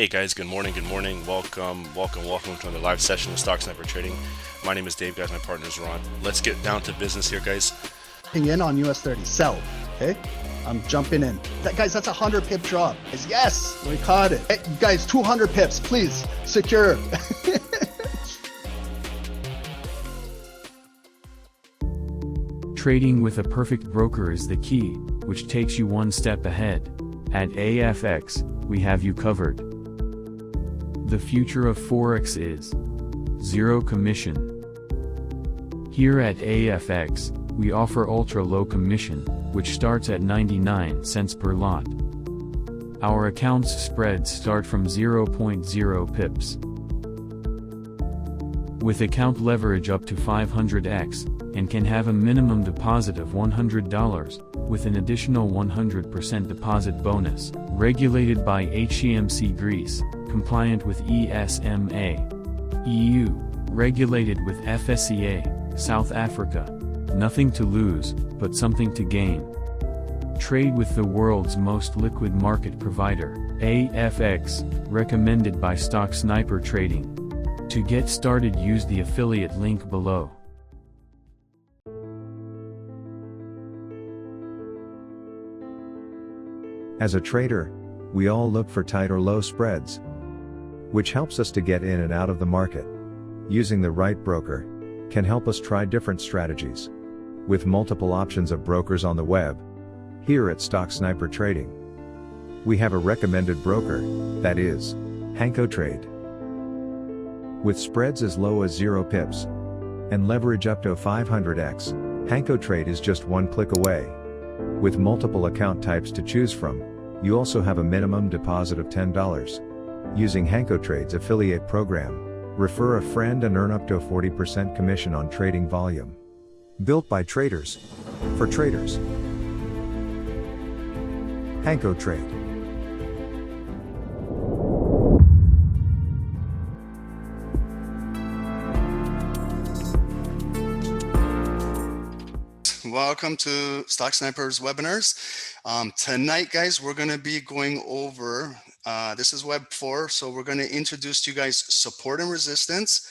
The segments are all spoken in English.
Hey guys, good morning, welcome to the live session of Stocksnipertrading. My name is Dave, guys, my partner is Ron. Let's get down to business here, guys. In on US 30, sell, okay? I'm jumping in. Guys, that's a 100 pip drop. Yes, we caught it. Hey, guys, 200 pips, please, secure. Trading with a perfect broker is the key, which takes you one step ahead. At AAAFx, we have you covered. The future of forex is zero commission. Here at AAAFx, we offer ultra low commission, which starts at 99 cents per lot. Our account's spreads start from 0.0 pips. With account leverage up to 500x, and can have a minimum deposit of $100, with an additional 100% deposit bonus, regulated by HMC Greece, compliant with ESMA, EU, regulated with FSCA, South Africa. Nothing to lose, but something to gain. Trade with the world's most liquid market provider, AAAFx, recommended by Stocksnipertrading. To get started, use the affiliate link below. As a trader, we all look for tight or low spreads, which helps us to get in and out of the market. Using the right broker can help us try different strategies. With multiple options of brokers on the web, here at Stocksnipertrading, we have a recommended broker, that is, HankoTrade. With spreads as low as 0 pips and leverage up to 500x, HankoTrade is just one click away. With multiple account types to choose from, you also have a minimum deposit of $10. Using HankoTrade's affiliate program, refer a friend and earn up to a 40% commission on trading volume. Built by traders, for traders. HankoTrade. Welcome to Stock Snipers webinars. Tonight, guys, we're going to be going over, this is Web 4, so we're going to introduce to you guys support and resistance,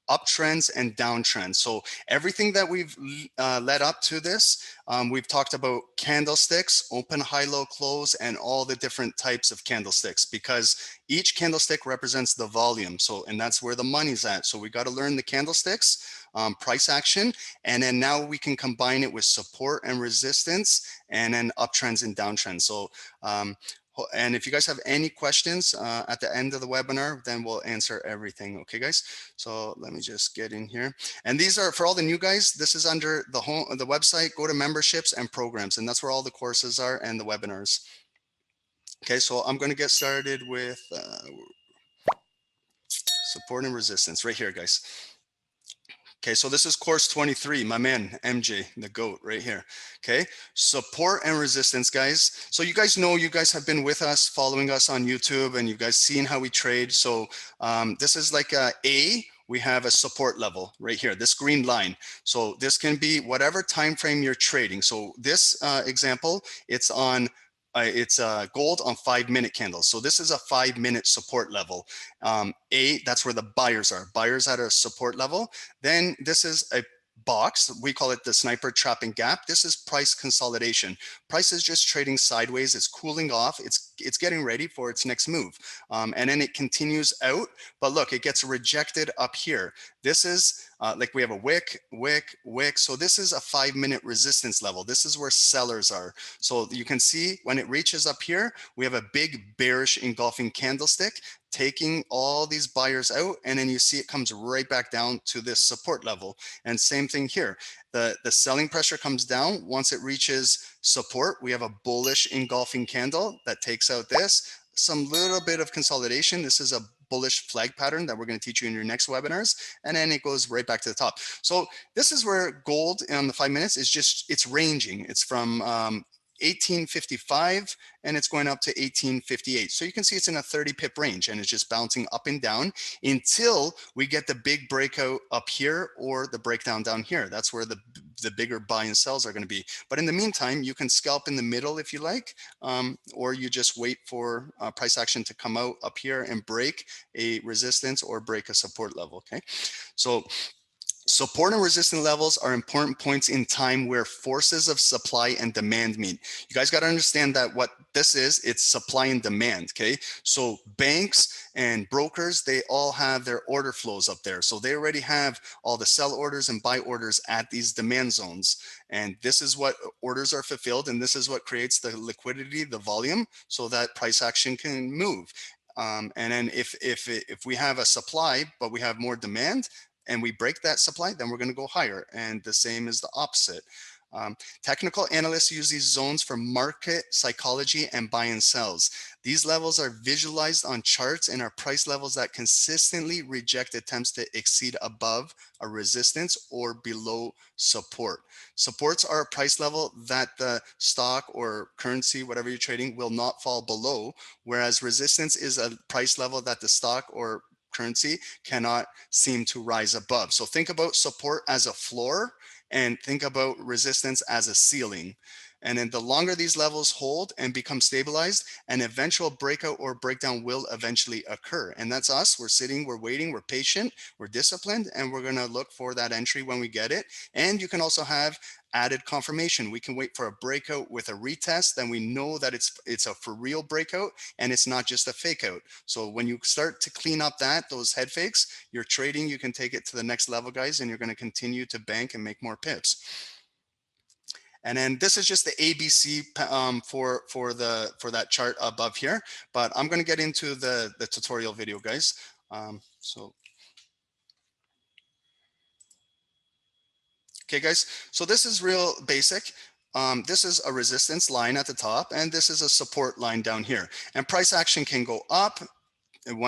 uptrends and downtrends. So everything that we've led up to this, we've talked about candlesticks, open, high, low, close, and all the different types of candlesticks, because each candlestick represents the volume. So, and that's where the money's at. So we got to learn the candlesticks, price action, and then now we can combine it with support and resistance, and then uptrends and downtrends. So, and if you guys have any questions at the end of the webinar, then we'll answer everything. Okay, guys? So let me just get in here. And these are, for all the new guys, this is under the website. Go to memberships and programs, and that's where all the courses are and the webinars. Okay, so I'm going to get started with support and resistance right here, guys. Okay, so this is course 23, my man, MJ, the GOAT right here. Okay, support and resistance, guys. So you guys know, you guys have been with us, following us on YouTube, and you guys seen how we trade. So this is like we have a support level right here, this green line. So this can be whatever time frame you're trading. So this example, it's on gold on 5-minute candles. So this is a 5-minute support level. That's where the buyers are. Buyers at a support level. Then this is a box. We call it the sniper trap and gap. This is price consolidation. Price is just trading sideways. It's cooling off. It's getting ready for its next move. And then it continues out. But look, it gets rejected up here. This is like we have a wick. So this is a 5-minute resistance level. This is where sellers are. So you can see when it reaches up here, we have a big bearish engulfing candlestick, taking all these buyers out, and then you see it comes right back down to this support level. And same thing here. The selling pressure comes down. Once it reaches support, we have a bullish engulfing candle that takes out this. Some little bit of consolidation. This is a bullish flag pattern that we're going to teach you in your next webinars, and then it goes right back to the top. So this is where gold on the 5 minutes is just, it's ranging. It's from 1855 and it's going up to 1858. So you can see it's in a 30 pip range and it's just bouncing up and down until we get the big breakout up here or the breakdown down here. That's where the bigger buy and sells are going to be. But in the meantime, you can scalp in the middle if you like, or you just wait for price action to come out up here and break a resistance or break a support level. Okay, so support and resistance levels are important points in time where forces of supply and demand meet. You guys got to understand that what this is, it's supply and demand, okay? So banks and brokers, they all have their order flows up there. So they already have all the sell orders and buy orders at these demand zones. And this is what orders are fulfilled, and this is what creates the liquidity, the volume, so that price action can move. And then if we have a supply, but we have more demand, and we break that supply, then we're going to go higher. And the same is the opposite. Technical analysts use these zones for market psychology and buy and sells. These levels are visualized on charts and are price levels that consistently reject attempts to exceed above a resistance or below support. Supports are a price level that the stock or currency, whatever you're trading, will not fall below, whereas resistance is a price level that the stock or currency cannot seem to rise above. So think about support as a floor and think about resistance as a ceiling. And then the longer these levels hold and become stabilized, an eventual breakout or breakdown will eventually occur. And that's us. We're sitting, we're waiting, we're patient, we're disciplined, and we're going to look for that entry when we get it. And you can also have added confirmation. We can wait for a breakout with a retest, then we know that it's a for real breakout and it's not just a fake out. So when you start to clean up those head fakes, your trading, you can take it to the next level, guys, and you're going to continue to bank and make more pips. And then this is just the ABC for that chart above here, but I'm going to get into the tutorial video, guys. Okay, guys, so this is real basic. This is a resistance line at the top, and this is a support line down here. And price action can go up. And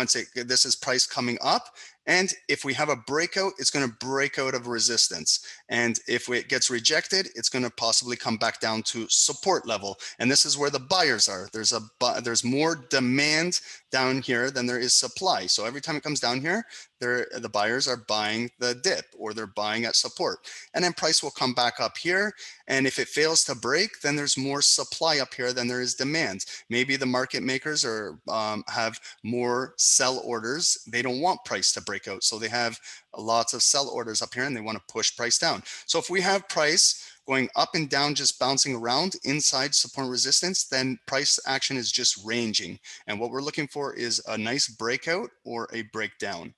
this is price coming up. And if we have a breakout, it's going to break out of resistance. And if it gets rejected, it's going to possibly come back down to support level. And this is where the buyers are. There's more demand down here than there is supply. So every time it comes down here, the buyers are buying the dip, or they're buying at support. And then price will come back up here. And if it fails to break, then there's more supply up here than there is demand. Maybe the market makers have more sell orders. They don't want price to break out. So they have lots of sell orders up here and they want to push price down. So if we have price going up and down, just bouncing around inside support and resistance, then price action is just ranging. And what we're looking for is a nice breakout or a breakdown.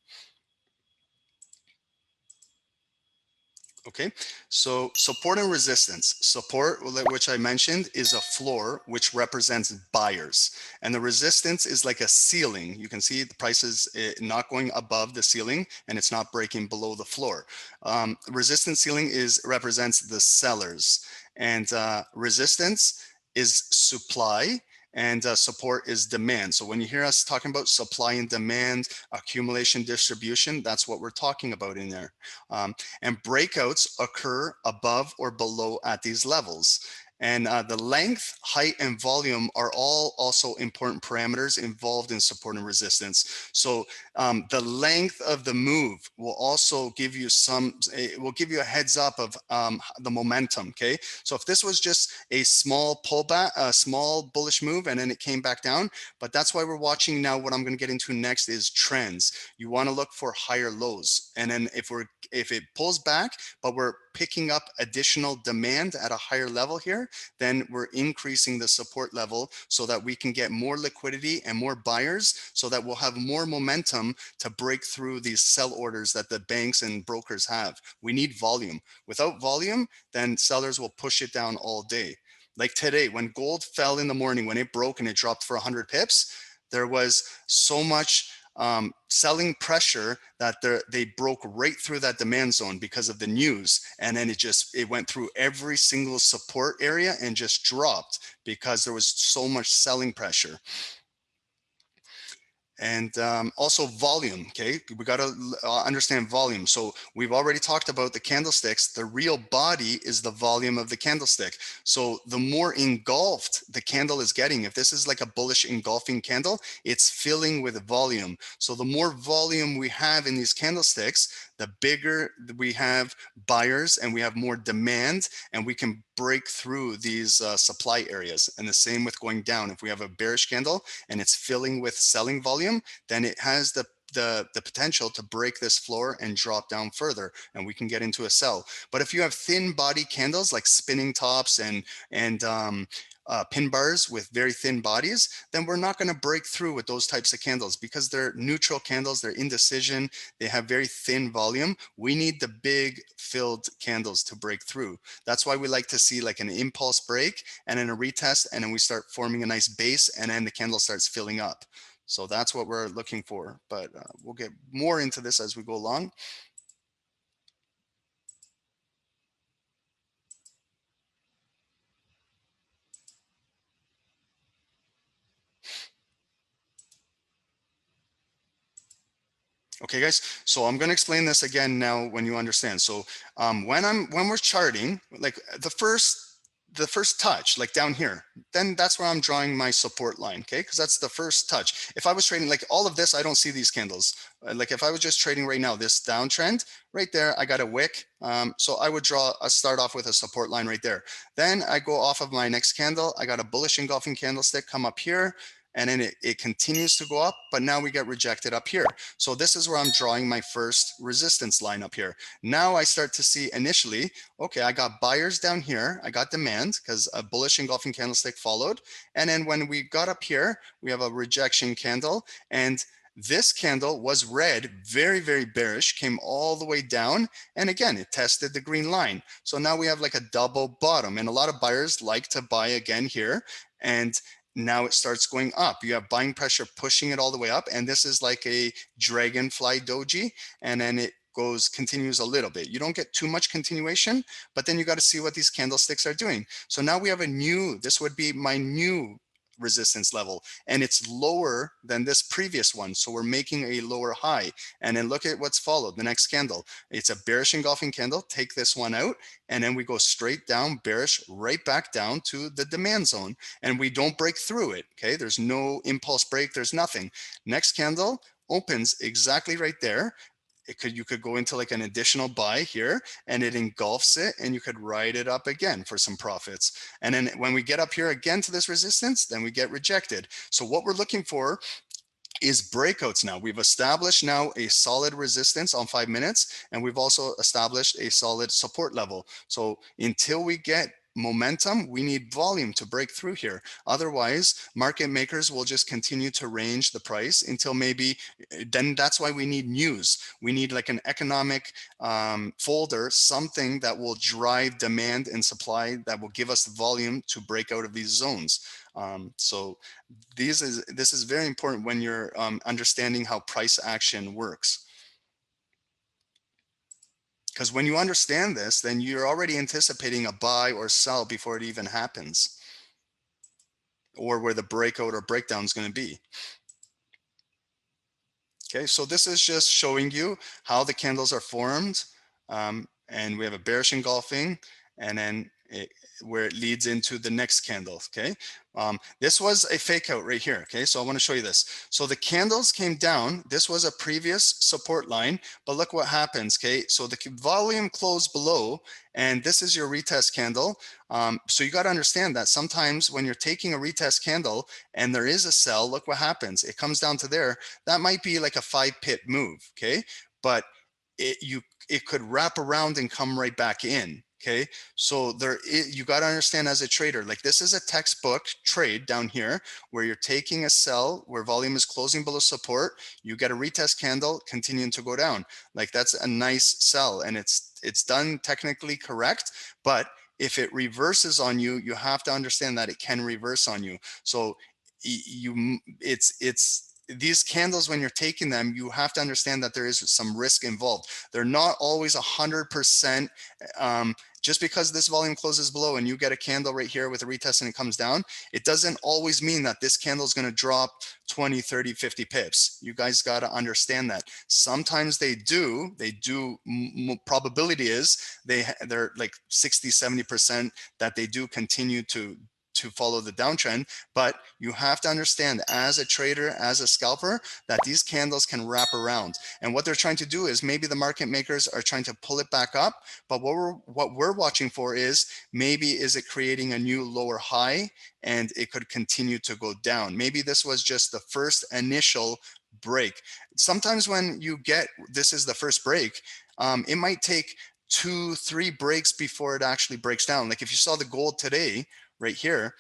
Okay, so support and resistance. Support, which I mentioned, is a floor which represents buyers, and the resistance is like a ceiling. You can see the price is not going above the ceiling and it's not breaking below the floor. Resistance ceiling represents the sellers, and resistance is supply, and support is demand. So when you hear us talking about supply and demand, accumulation, distribution, that's what we're talking about in there. And breakouts occur above or below at these levels. And the length, height, and volume are all also important parameters involved in support and resistance. So the length of the move will also give you a heads up of the momentum, okay? So if this was just a small pullback, a small bullish move, and then it came back down, but that's why we're watching now. What I'm going to get into next is trends. You want to look for higher lows. And then if it pulls back, but we're picking up additional demand at a higher level here, then we're increasing the support level so that we can get more liquidity and more buyers, so that we'll have more momentum to break through these sell orders that the banks and brokers have. We need volume. Without volume, then sellers will push it down all day. Like today, when gold fell in the morning, when it broke and it dropped for 100 pips, there was so much selling pressure that they broke right through that demand zone because of the news. And then it went through every single support area and just dropped because there was so much selling pressure. And also volume. Okay, we got to understand volume. So we've already talked about the candlesticks. The real body is the volume of the candlestick. So the more engulfed the candle is getting, if this is like a bullish engulfing candle, it's filling with volume. So the more volume we have in these candlesticks, the bigger we have buyers and we have more demand, and we can break through these supply areas. And the same with going down. If we have a bearish candle and it's filling with selling volume, then it has the potential to break this floor and drop down further, and we can get into a sell. But if you have thin body candles like spinning tops and pin bars with very thin bodies, then we're not going to break through with those types of candles because they're neutral candles, they're indecision, they have very thin volume. We need the big filled candles to break through. That's why we like to see like an impulse break and then a retest, and then we start forming a nice base, and then the candle starts filling up. So that's what we're looking for, but we'll get more into this as we go along. Okay, guys, so I'm going to explain this again now when you understand. So when we're charting, like the first touch, like down here, then that's where I'm drawing my support line, okay? Because that's the first touch. If I was trading like all of this, I don't see these candles. Like if I was just trading right now, this downtrend right there, I got a wick. So I would start off with a support line right there. Then I go off of my next candle. I got a bullish engulfing candlestick come up here, and then it continues to go up, but now we get rejected up here. So this is where I'm drawing my first resistance line up here. Now I start to see initially, okay, I got buyers down here, I got demand because a bullish engulfing candlestick followed. And then when we got up here, we have a rejection candle, and this candle was red, very, very bearish, came all the way down. And again, it tested the green line. So now we have like a double bottom, and a lot of buyers like to buy again here. And now it starts going up. You have buying pressure pushing it all the way up, and this is like a dragonfly doji, and then it continues a little bit. You don't get too much continuation, but then you got to see what these candlesticks are doing. So now we have this would be my new resistance level, and it's lower than this previous one, so we're making a lower high. And then look at what's followed. The next candle, it's a bearish engulfing candle. Take this one out, and then we go straight down bearish, right back down to the demand zone, and we don't break through it. Okay, there's no impulse break, there's nothing. Next candle opens exactly right there. You could go into like an additional buy here, and it engulfs it, and you could ride it up again for some profits. And then when we get up here again to this resistance, then we get rejected. So what we're looking for is breakouts. Now we've established now a solid resistance on 5 minutes, and we've also established a solid support level. So until we get momentum, we need volume to break through here. Otherwise, market makers will just continue to range the price until maybe, then that's why we need news. We need like an economic folder, something that will drive demand and supply, that will give us the volume to break out of these zones. So this is very important when you're understanding how price action works. Because when you understand this, then you're already anticipating a buy or sell before it even happens, or where the breakout or breakdown is going to be. Okay, so this is just showing you how the candles are formed. And we have a bearish engulfing, and then where it leads into the next candle. Okay, this was a fake out right here. Okay, so I want to show you this. So the candles came down. This was a previous support line, but look what happens. Okay, so the volume closed below, and this is your retest candle. So you got to understand that sometimes when you're taking a retest candle and there is a sell, look what happens. It comes down to there. That might be like a 5-pip move. Okay, but it could wrap around and come right back in. Okay, so you got to understand as a trader, like this is a textbook trade down here where you're taking a sell where volume is closing below support. You get a retest candle continuing to go down. Like that's a nice sell, and it's done technically correct. But if it reverses on you, you have to understand that it can reverse on you. So it's these candles, when you're taking them, you have to understand that there is some risk involved. They're not always 100%. Just because this volume closes below and you get a candle right here with a retest and it comes down, it doesn't always mean that this candle is going to drop 20, 30, 50 pips. You guys got to understand that. Sometimes they do. Probability is they're like 60, 70% that they do continue to follow the downtrend, but you have to understand as a trader, as a scalper, that these candles can wrap around. And what they're trying to do is maybe the market makers are trying to pull it back up, but what we're watching for is maybe is it creating a new lower high and it could continue to go down. Maybe this was just the first initial break. Sometimes when you get this is the first break, it might take 2-3 breaks before it actually breaks down. Like if you saw the gold today, right here,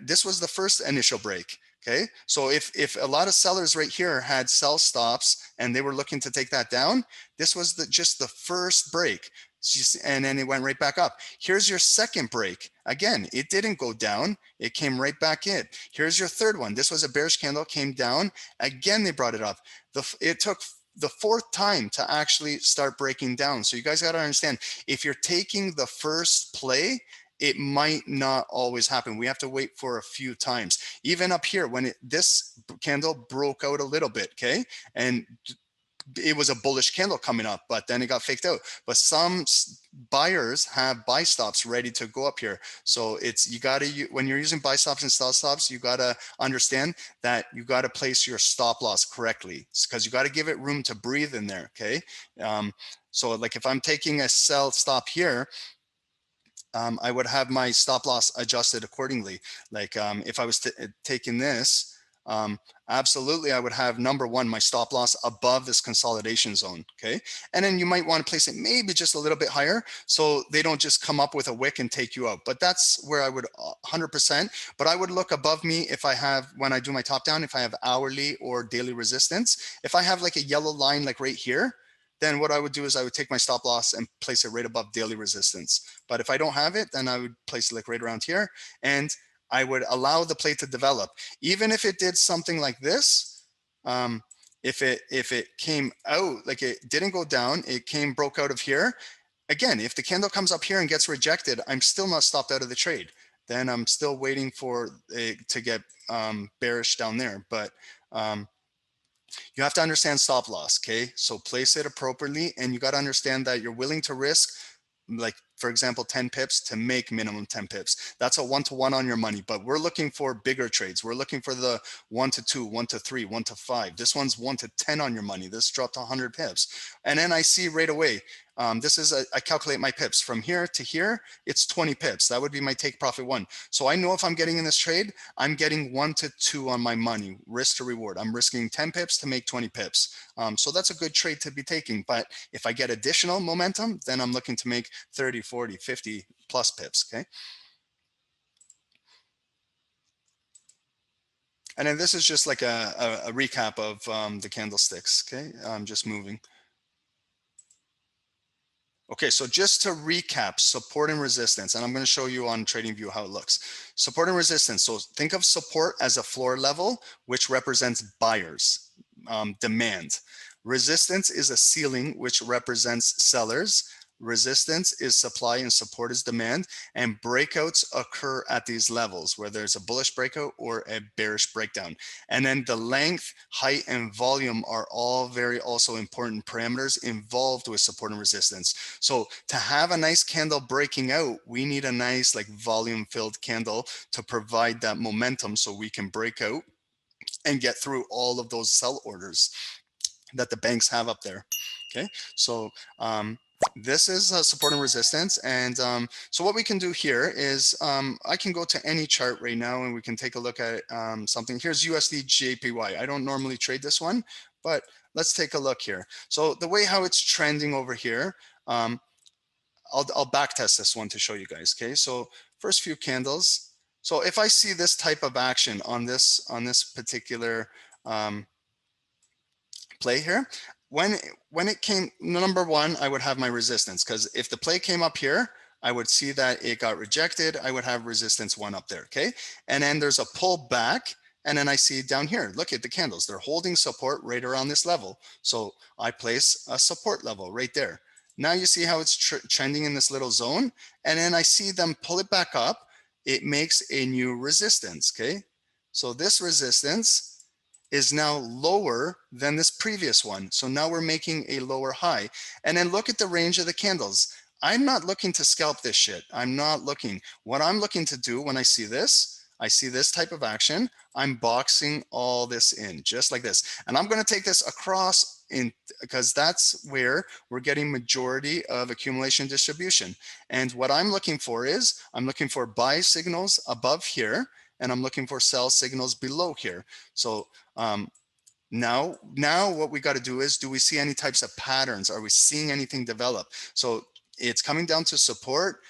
this was the first initial break. Okay, so if a lot of sellers right here had sell stops and they were looking to take that down, this was just the first break, and then it went right back up. Here's your second break. Again, it didn't go down, it came right back in. Here's your third one. This was a bearish candle, came down. Again, they brought it up. It took the fourth time to actually start breaking down. So you guys got to understand, if you're taking the first play, it might not always happen. We have to wait for a few times. Even up here, when this candle broke out a little bit, okay? And it was a bullish candle coming up, but then it got faked out. But some buyers have buy stops ready to go up here. So you gotta, when you're using buy stops and sell stops, you gotta understand that you gotta place your stop loss correctly, because you gotta give it room to breathe in there, okay? So like if I'm taking a sell stop here, I would have my stop loss adjusted accordingly. Like if I was taking this, absolutely I would have number one, my stop loss above this consolidation zone, okay? And then you might want to place it maybe just a little bit higher so they don't just come up with a wick and take you out. But that's where I would 100%, but I would look above me if I have, when I do my top down, if I have hourly or daily resistance. If I have like a yellow line like right here, then what I would do is I would take my stop loss and place it right above daily resistance. But if I don't have it, then I would place it like right around here, and I would allow the play to develop. Even if it did something like this, if it came out, like it didn't go down, it broke out of here. Again, if the candle comes up here and gets rejected, I'm still not stopped out of the trade. Then I'm still waiting for it to get bearish down there. But you have to understand stop loss, okay? So place it appropriately, and you got to understand that you're willing to risk, like for example, 10 pips to make minimum 10 pips. That's a 1-to-1 on your money, but we're looking for bigger trades. We're looking for the 1-to-2, 1-to-3, 1-to-5. This one's 1-to-10 on your money. This dropped 100 pips. And then I see right away, I calculate my pips from here to here, it's 20 pips. That would be my take profit one. So I know if I'm getting in this trade, I'm getting 1-to-2 on my money, risk to reward. I'm risking 10 pips to make 20 pips. So that's a good trade to be taking. But if I get additional momentum, then I'm looking to make 30, 40, 50 plus pips, okay? And then this is just like a recap of the candlesticks, okay? I'm just moving. Okay, so just to recap, support and resistance, and I'm going to show you on TradingView how it looks. Support and resistance. So think of support as a floor level, which represents buyers, demand. Resistance is a ceiling, which represents sellers. Resistance is supply and support is demand, and breakouts occur at these levels where there's a bullish breakout or a bearish breakdown. And then the length, height, and volume are all very also important parameters involved with support and resistance. So to have a nice candle breaking out, we need a nice like volume filled candle to provide that momentum so we can break out and get through all of those sell orders that the banks have up there. Okay, so this is support and resistance. And so what we can do here is I can go to any chart right now and we can take a look at something. Here's USD JPY. I don't normally trade this one, but let's take a look here. So the way how it's trending over here, I'll back test this one to show you guys. Okay, so first few candles. So if I see this type of action on this particular play here, when it came, number one, I would have my resistance, because if the play came up here, I would see that it got rejected. I would have resistance one up there, okay? And then there's a pull back, And then I see down here, look at the candles. They're holding support right around this level. So I place a support level right there. Now you see how it's trending in this little zone. And then I see them pull it back up. It makes a new resistance, okay? So this resistance is now lower than this previous one. So now we're making a lower high. And then look at the range of the candles. I'm not looking to scalp this shit. I'm not looking. What I'm looking to do when I see this type of action, I'm boxing all this in just like this. And I'm going to take this across in because that's where we're getting majority of accumulation distribution. And what I'm looking for is I'm looking for buy signals above here, and I'm looking for sell signals below here. So now what we got to do is, do we see any types of patterns? Are we seeing anything develop? So it's coming down to support,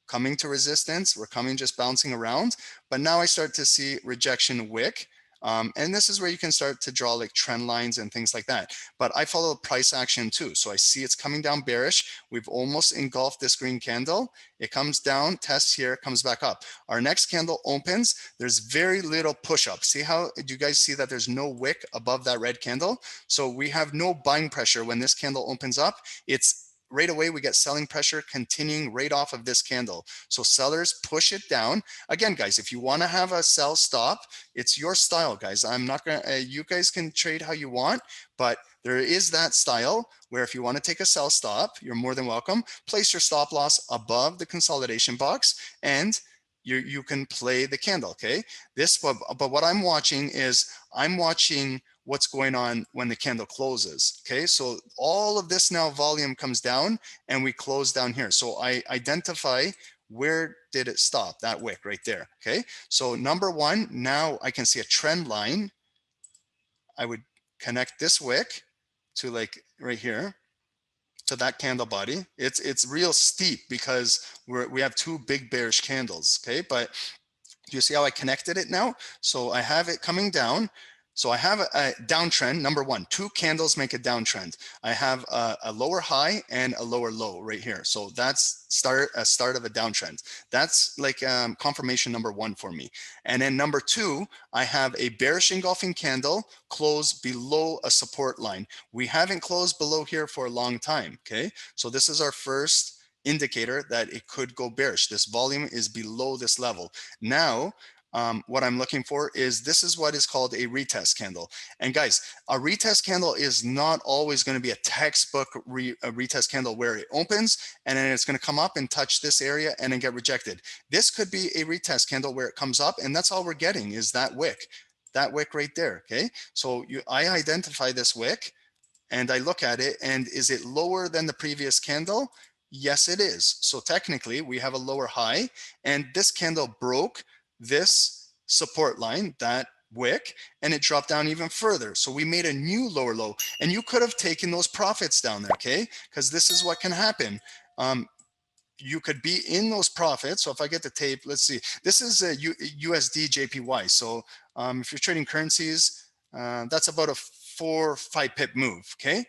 coming to resistance, we're coming just bouncing around, but now I start to see rejection wick. And this is where you can start to draw like trend lines and things like that. But I follow price action too. So I see it's coming down bearish. We've almost engulfed this green candle. It comes down, tests here, comes back up. Our next candle opens. There's very little push up. See how, do you guys see that there's no wick above that red candle? So we have no buying pressure when this candle opens up. It's right away, we get selling pressure continuing right off of this candle. So sellers push it down. Again, guys, if you want to have a sell stop, it's your style, guys. I'm not going to, you guys can trade how you want, but there is that style where if you want to take a sell stop, you're more than welcome. Place your stop loss above the consolidation box and you can play the candle, okay? But what I'm watching is I'm watching what's going on when the candle closes, okay? So all of this now volume comes down and we close down here. So I identify where did it stop, that wick right there, okay? So number one, now I can see a trend line. I would connect this wick to like right here, to that candle body. It's real steep because we have two big bearish candles, okay? But do you see how I connected it now? So I have it coming down. So I have a downtrend. Number one, two candles make a downtrend. I have a lower high and a lower low right here. So that's a start of a downtrend. That's like confirmation number one for me. And then number two, I have a bearish engulfing candle close below a support line. We haven't closed below here for a long time, okay? So this is our first indicator that it could go bearish. This volume is below this level. Now, what I'm looking for is this is what is called a retest candle. And guys, a retest candle is not always going to be a textbook retest candle where it opens and then it's going to come up and touch this area and then get rejected. This could be a retest candle where it comes up and that's all we're getting is that wick right there, okay? So I identify this wick and I look at it, and is it lower than the previous candle? Yes, it is. So technically we have a lower high and this candle broke this support line, that wick, and it dropped down even further. So we made a new lower low, and you could have taken those profits down there, okay? Because this is what can happen. You could be in those profits. So if I get the tape, let's see. This is a USD JPY. So if you're trading currencies, that's about a 4 or 5 pip move, okay?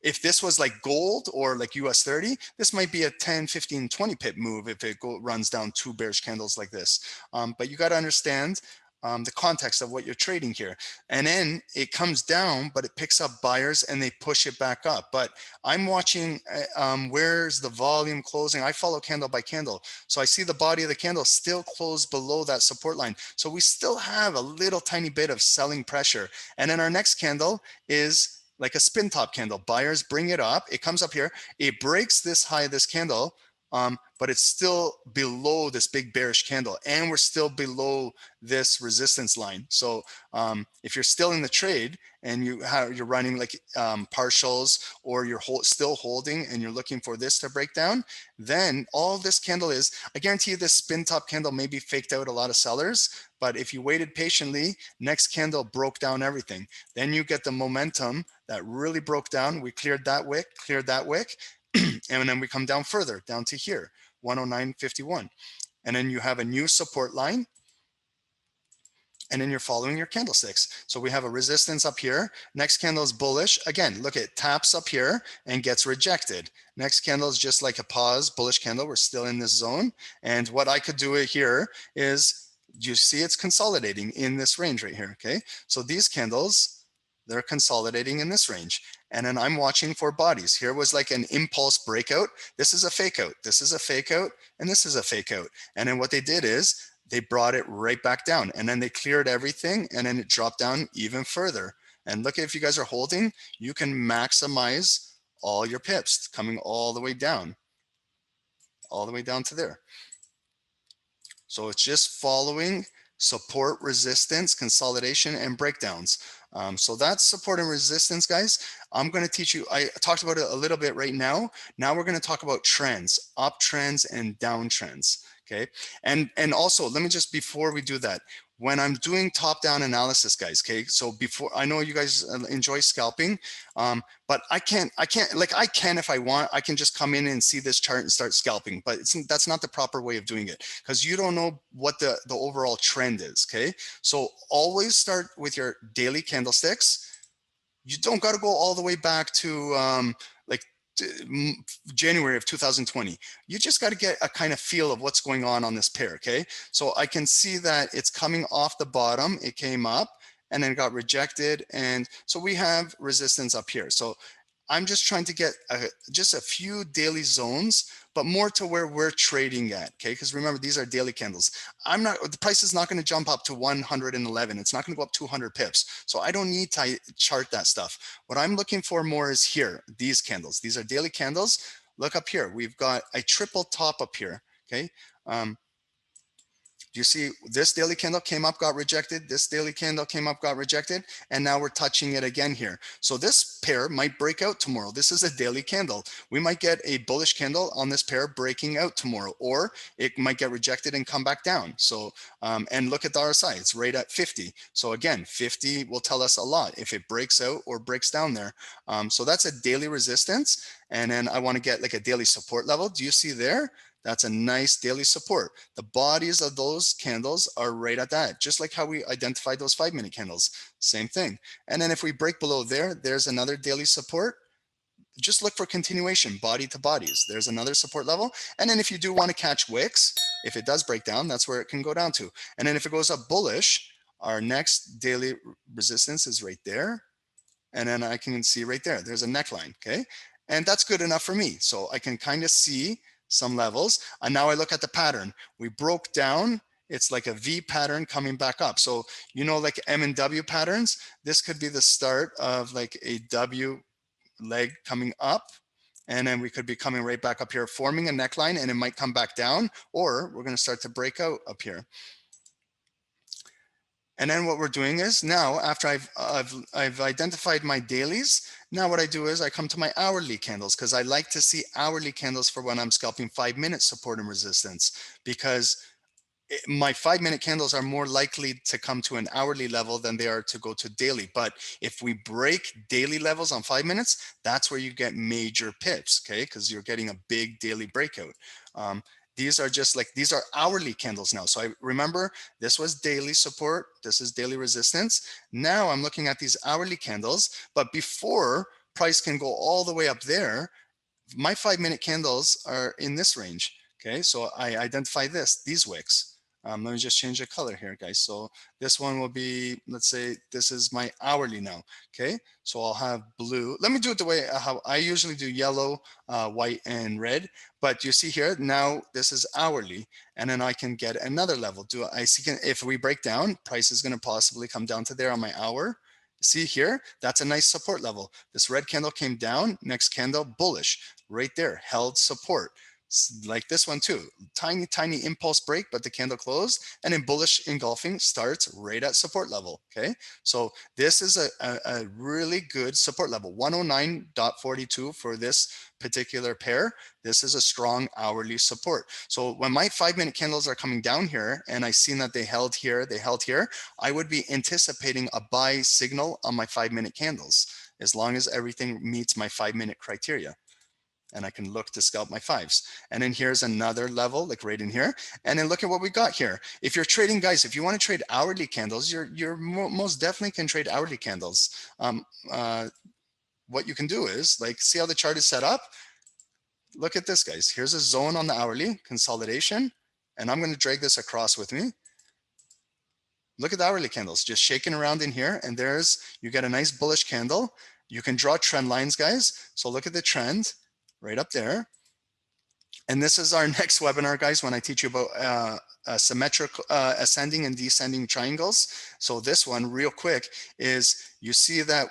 If this was like gold or like US 30, this might be a 10, 15, 20 pip move if it runs down two bearish candles like this. But you got to understand the context of what you're trading here. And then it comes down, but it picks up buyers and they push it back up. But I'm watching where's the volume closing. I follow candle by candle. So I see the body of the candle still closed below that support line. So we still have a little tiny bit of selling pressure. And then our next candle is like a spin top candle. Buyers bring it up. It comes up here. It breaks this high of this candle, but it's still below this big bearish candle. And we're still below this resistance line. So if you're still in the trade and you're running like partials, or you're still holding and you're looking for this to break down, then all this candle is, I guarantee you this spin top candle maybe faked out a lot of sellers. But if you waited patiently, next candle broke down everything. Then you get the momentum that really broke down. We cleared that wick, and then we come down further, down to here, 109.51. And then you have a new support line, and then you're following your candlesticks. So we have a resistance up here. Next candle is bullish. Again, look, it taps up here and gets rejected. Next candle is just like a pause, bullish candle. We're still in this zone. And what I could do here is You see it's consolidating in this range right here, okay? So these candles, they're consolidating in this range. And then I'm watching for bodies. Here was like an impulse breakout. This is a fake out. This is a fake out. And this is a fake out. And then what they did is they brought it right back down. And then they cleared everything. And then it dropped down even further. And look, if you guys are holding, you can maximize all your pips coming all the way down to there. So it's just following support, resistance, consolidation, and breakdowns. So that's support and resistance, guys. I'm going to teach you, I talked about it a little bit right now. Now we're going to talk about trends, uptrends and downtrends. Okay. And also, let me just, before we do that, when I'm doing top-down analysis, guys, okay, so before, I know you guys enjoy scalping, but I can if I want, I can just come in and see this chart and start scalping, but that's not the proper way of doing it, because you don't know what the overall trend is, okay? So always start with your daily candlesticks. You don't got to go all the way back to January of 2020. You just got to get a kind of feel of what's going on this pair, okay? So I can see that it's coming off the bottom. It came up and then got rejected. And so we have resistance up here. So I'm just trying to get just a few daily zones, but more to where we're trading at, okay? Because remember, these are daily candles. The price is not going to jump up to 111. It's not going to go up 200 pips. So I don't need to chart that stuff. What I'm looking for more is here, these candles. These are daily candles. Look up here. We've got a triple top up here, okay? You see this daily candle came up, got rejected. This daily candle came up, got rejected. And now we're touching it again here. So this pair might break out tomorrow. This is a daily candle. We might get a bullish candle on this pair breaking out tomorrow, or it might get rejected and come back down. So, and look at the RSI, it's right at 50. So again, 50 will tell us a lot if it breaks out or breaks down there. So that's a daily resistance. And then I want to get like a daily support level. Do you see there? That's a nice daily support. The bodies of those candles are right at that, just like how we identified those 5-minute candles. Same thing. And then if we break below there, there's another daily support. Just look for continuation, body to bodies. There's another support level. And then if you do want to catch wicks, if it does break down, that's where it can go down to. And then if it goes up bullish, our next daily resistance is right there. And then I can see right there, there's a neckline, okay? And that's good enough for me. So I can kind of see some levels. And now I look at the pattern. We broke down. It's like a V pattern coming back up. So, you know, like M and W patterns, this could be the start of like a W leg coming up. And then we could be coming right back up here, forming a neckline, and it might come back down, or we're going to start to break out up here. And then what we're doing is now, after I've identified my dailies, now what I do is I come to my hourly candles, because I like to see hourly candles for when I'm scalping 5-minute support and resistance, because my 5-minute candles are more likely to come to an hourly level than they are to go to daily. But if we break daily levels on 5 minutes, that's where you get major pips, okay? Because you're getting a big daily breakout. These are just like, these are hourly candles now. So I remember this was daily support. This is daily resistance. Now I'm looking at these hourly candles, but before price can go all the way up there, my 5-minute candles are in this range. Okay, so I identify these wicks. Let me just change the color here, guys. So this one will be, let's say this is my hourly now. Okay, so I'll have blue. Let me do it the way how I usually do: yellow, white, and red. But you see here, now this is hourly, and then I can get another level. If we break down, price is going to possibly come down to there on my hour. See here, that's a nice support level. This red candle came down, next candle bullish, right there, held support. Like this one too, tiny impulse break, but the candle closed, and then bullish engulfing starts right at support level. Okay, so this is a really good support level, 109.42 for this particular pair. This is a strong hourly support. So when my 5-minute candles are coming down here and I seen that they held here, I would be anticipating a buy signal on my 5-minute candles, as long as everything meets my 5-minute criteria. And I can look to scalp my 5s. And then here's another level, like right in here. And then look at what we got here. If you're trading, guys, if you want to trade hourly candles, you're most definitely can trade hourly candles. What you can do is, like, see how the chart is set up? Look at this, guys. Here's a zone on the hourly, consolidation. And I'm going to drag this across with me. look at the hourly candles just shaking around in here, and you get a nice bullish candle. You can draw trend lines, guys. So look at the trend right up there. And this is our next webinar, guys, when I teach you about symmetrical ascending and descending triangles. So this one real quick is, you see that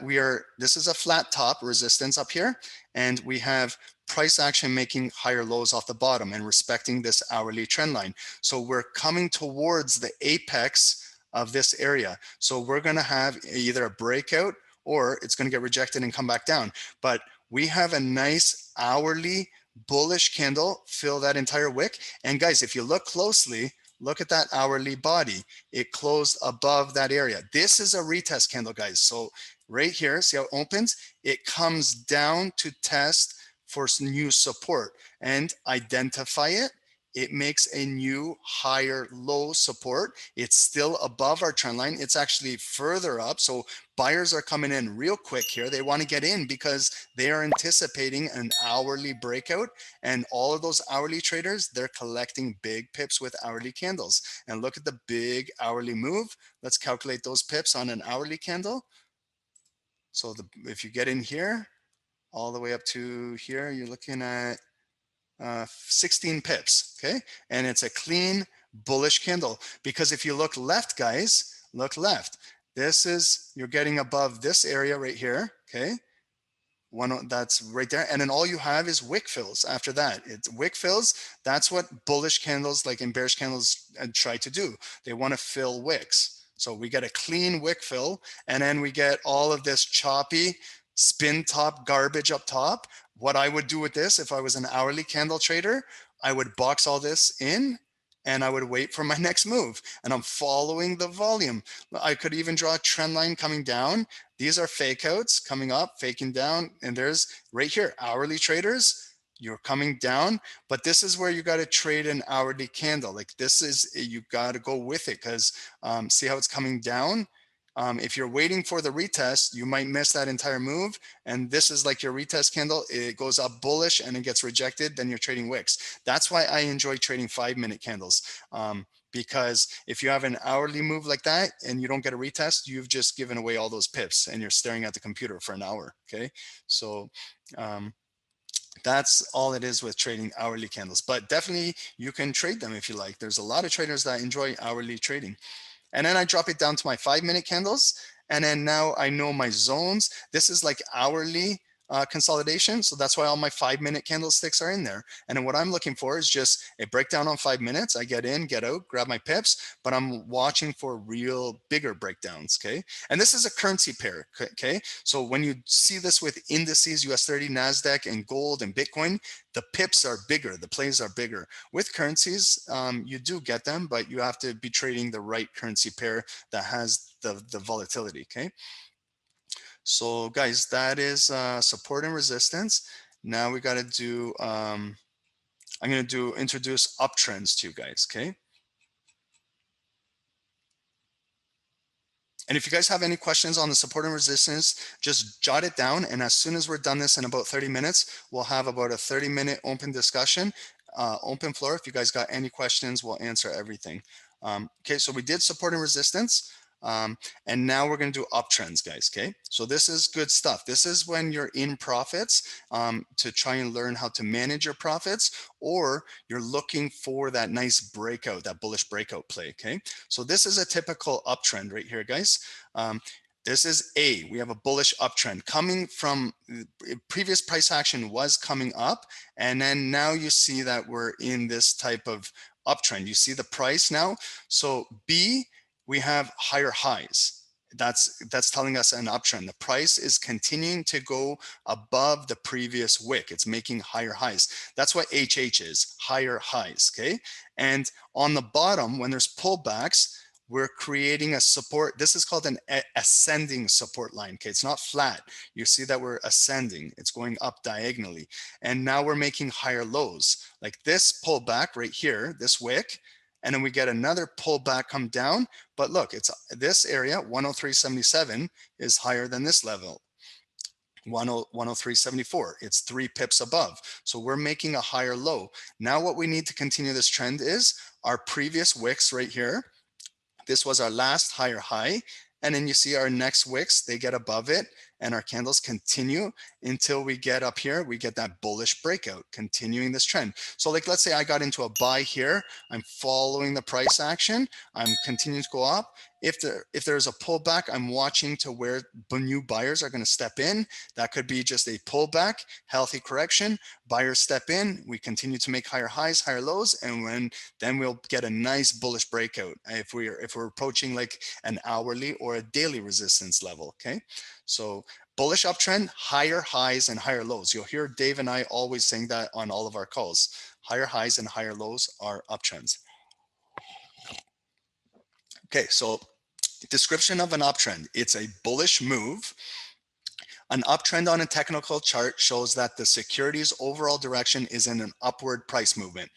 this is a flat top resistance up here, and we have price action making higher lows off the bottom and respecting this hourly trend line. So we're coming towards the apex of this area. So we're going to have either a breakout or it's going to get rejected and come back down. But we have a nice hourly bullish candle fill that entire wick. And guys, if you look closely, look at that hourly body. It closed above that area. This is a retest candle, guys. So right here, see how it opens? It comes down to test for new support and identify it. It makes a new higher low support. It's still above our trend line. It's actually further up. So buyers are coming in real quick here. They want to get in because they are anticipating an hourly breakout. And all of those hourly traders, they're collecting big pips with hourly candles. And look at the big hourly move. Let's calculate those pips on an hourly candle. So if you get in here, all the way up to here, you're looking at 16 pips, okay? And it's a clean bullish candle, because if you look left, guys, look left. You're getting above this area right here, okay? That's right there. And then all you have is wick fills after that. It's wick fills. That's what bullish candles, like in bearish candles, try to do. They want to fill wicks. So we get a clean wick fill, and then we get all of this choppy spin top garbage up top. What I would do with this, if I was an hourly candle trader, I would box all this in and I would wait for my next move. And I'm following the volume. I could even draw a trend line coming down. These are fake outs coming up, faking down. And there's right here, hourly traders, you're coming down. But this is where you got to trade an hourly candle. Like this is, you got to go with it, because see how it's coming down? If you're waiting for the retest, you might miss that entire move. And this is like your retest candle. It goes up bullish and it gets rejected. Then you're trading wicks. That's why I enjoy trading 5-minute candles. Because if you have an hourly move like that and you don't get a retest, you've just given away all those pips and you're staring at the computer for an hour. Okay. So, that's all it is with trading hourly candles. But definitely you can trade them if you like. There's a lot of traders that enjoy hourly trading. And then I drop it down to my 5-minute candles. And then now I know my zones. This is like hourly consolidation. So that's why all my 5-minute candlesticks are in there. And then what I'm looking for is just a breakdown on 5 minutes. I get in, get out, grab my pips, but I'm watching for real bigger breakdowns. Okay. And this is a currency pair. Okay. So when you see this with indices, US 30, NASDAQ, and gold and Bitcoin, the pips are bigger, the plays are bigger. With currencies, you do get them, but you have to be trading the right currency pair that has the volatility. Okay. So guys, that is support and resistance. Now we got to do, I'm going to introduce uptrends to you guys, okay? And if you guys have any questions on the support and resistance, just jot it down. And as soon as we're done this in about 30 minutes, we'll have about a 30-minute open discussion, open floor. If you guys got any questions, we'll answer everything. Okay, so we did support and resistance. And now we're going to do uptrends, guys. Okay, so this is good stuff. This is when you're in profits to try and learn how to manage your profits, or you're looking for that nice breakout, that bullish breakout play. Okay, so this is a typical uptrend right here, guys. This is we have a bullish uptrend coming from previous price action was coming up. And then now you see that we're in this type of uptrend. You see the price now. So B, we have higher highs. That's telling us an uptrend. The price is continuing to go above the previous wick. It's making higher highs. That's what HH is, higher highs, okay? And on the bottom, when there's pullbacks, we're creating a support. This is called an ascending support line, okay? It's not flat. You see that we're ascending. It's going up diagonally. And now we're making higher lows. Like this pullback right here, this wick, and then we get another pullback come down. But look, it's this area, 103.77 is higher than this level, 103.74. It's 3 pips above. So we're making a higher low. Now what we need to continue this trend is our previous wicks right here. This was our last higher high. And then you see our next wicks, they get above it, and our candles continue until we get up here. We get that bullish breakout, continuing this trend. So like, let's say I got into a buy here. I'm following the price action. I'm continuing to go up. If there's a pullback, I'm watching to where new buyers are going to step in. That could be just a pullback, healthy correction. Buyers step in. We continue to make higher highs, higher lows, and then we'll get a nice bullish breakout if we're approaching like an hourly or a daily resistance level. Okay, so bullish uptrend, higher highs and higher lows. You'll hear Dave and I always saying that on all of our calls. Higher highs and higher lows are uptrends. Okay, so description of an uptrend. It's a bullish move. An uptrend on a technical chart shows that the security's overall direction is in an upward price movement.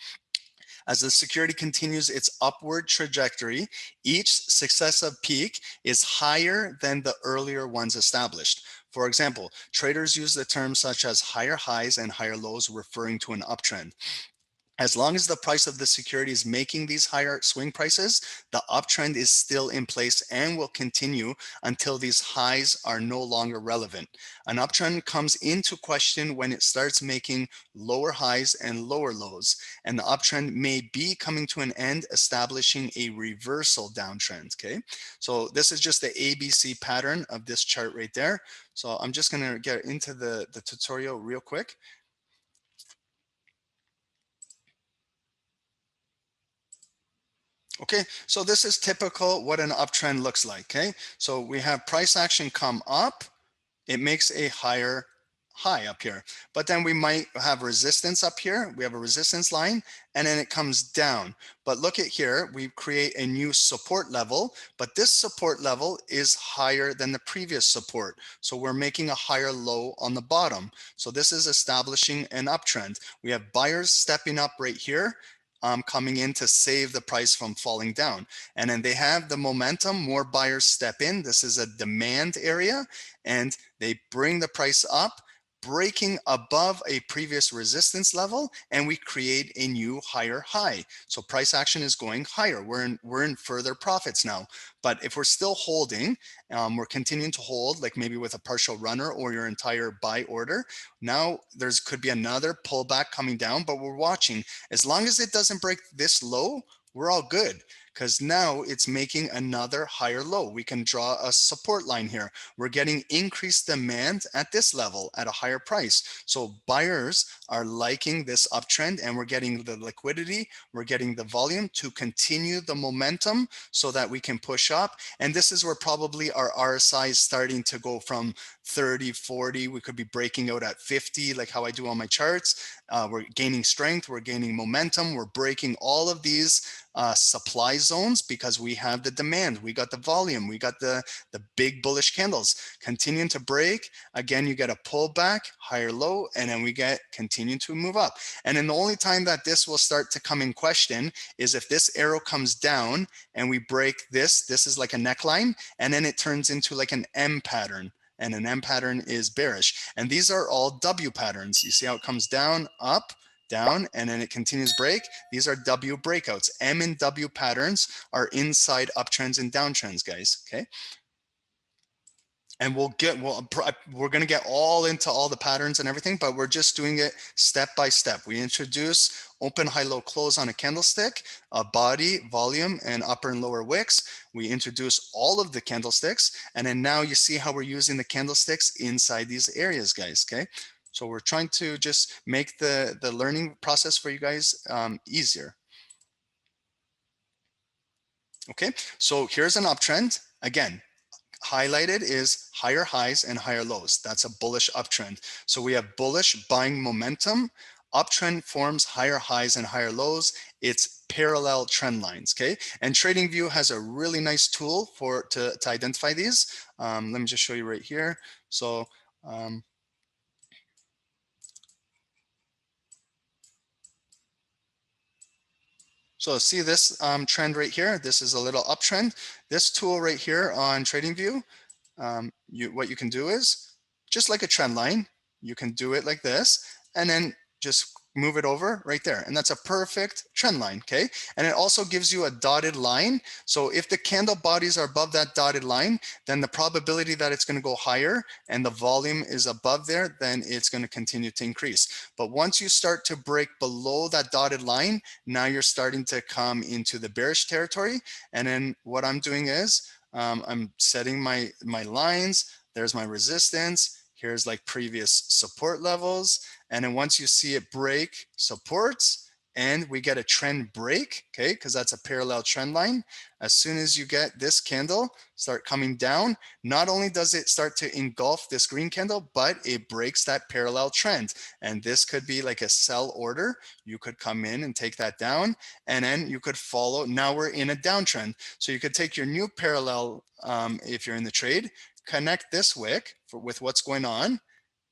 As the security continues its upward trajectory, each successive peak is higher than the earlier ones established. For example, traders use the terms such as higher highs and higher lows referring to an uptrend. As long as the price of the security is making these higher swing prices, the uptrend is still in place and will continue until these highs are no longer relevant. An uptrend comes into question when it starts making lower highs and lower lows, and the uptrend may be coming to an end, establishing a reversal downtrend. Okay, so this is just the ABC pattern of this chart right there. So I'm just going to get into the tutorial real quick. Okay, so this is typical what an uptrend looks like. Okay, so we have price action come up, it makes a higher high up here, but then we might have resistance up here. We have a resistance line, and then it comes down. But look at here, we create a new support level, but this support level is higher than the previous support. So we're making a higher low on the bottom. So this is establishing an uptrend. We have buyers stepping up right here. Coming in to save the price from falling down. And then they have the momentum, more buyers step in. This is a demand area, and they bring the price up, breaking above a previous resistance level, and we create a new higher high. So price action is going higher. We're in further profits now. But if we're still holding, we're continuing to hold, like maybe with a partial runner or your entire buy order. Now could be another pullback coming down, but we're watching. As long as it doesn't break this low, we're all good, because now it's making another higher low. We can draw a support line here. We're getting increased demand at this level at a higher price. So buyers are liking this uptrend, and we're getting the liquidity, we're getting the volume to continue the momentum so that we can push up. And this is where probably our RSI is starting to go from 30, 40. We could be breaking out at 50, like how I do on my charts. We're gaining strength, we're gaining momentum, we're breaking all of these supply zones because we have the demand, we got the volume, we got the big bullish candles continuing to break. Again, you get a pullback, higher low, and then we get continuing to move up. And then the only time that this will start to come in question is if this arrow comes down and we break this is like a neckline, and then it turns into like an M pattern. And an M pattern is bearish. And these are all W patterns. You see how it comes down, up, down, and then it continues break. These are W breakouts. M and W patterns are inside uptrends and downtrends, guys. Okay. And we're going to get all into all the patterns and everything, but we're just doing it step by step. We introduce open, high, low, close on a candlestick, a body, volume, and upper and lower wicks. We introduce all of the candlesticks, and then now you see how we're using the candlesticks inside these areas, guys. Okay, so we're trying to just make the learning process for you guys easier. Okay, so here's an uptrend. Again, highlighted is higher highs and higher lows. That's a bullish uptrend. So we have bullish buying momentum. Uptrend forms higher highs and higher lows. It's parallel trend lines. Okay, and TradingView has a really nice tool to identify these. Let me just show you right here. So so see this trend right here. This is a little uptrend. This tool right here on TradingView, what you can do is just like a trend line, you can do it like this, and then just move it over right there. And that's a perfect trend line, okay? And it also gives you a dotted line. So if the candle bodies are above that dotted line, then the probability that it's going to go higher and the volume is above there, then it's going to continue to increase. But once you start to break below that dotted line, now you're starting to come into the bearish territory. And then what I'm doing is I'm setting my lines. There's my resistance. Here's like previous support levels. And then once you see it break supports and we get a trend break, okay, because that's a parallel trend line. As soon as you get this candle start coming down, not only does it start to engulf this green candle, but it breaks that parallel trend. And this could be like a sell order. You could come in and take that down, and then you could follow. Now we're in a downtrend. So you could take your new parallel, if you're in the trade, connect this wick with what's going on,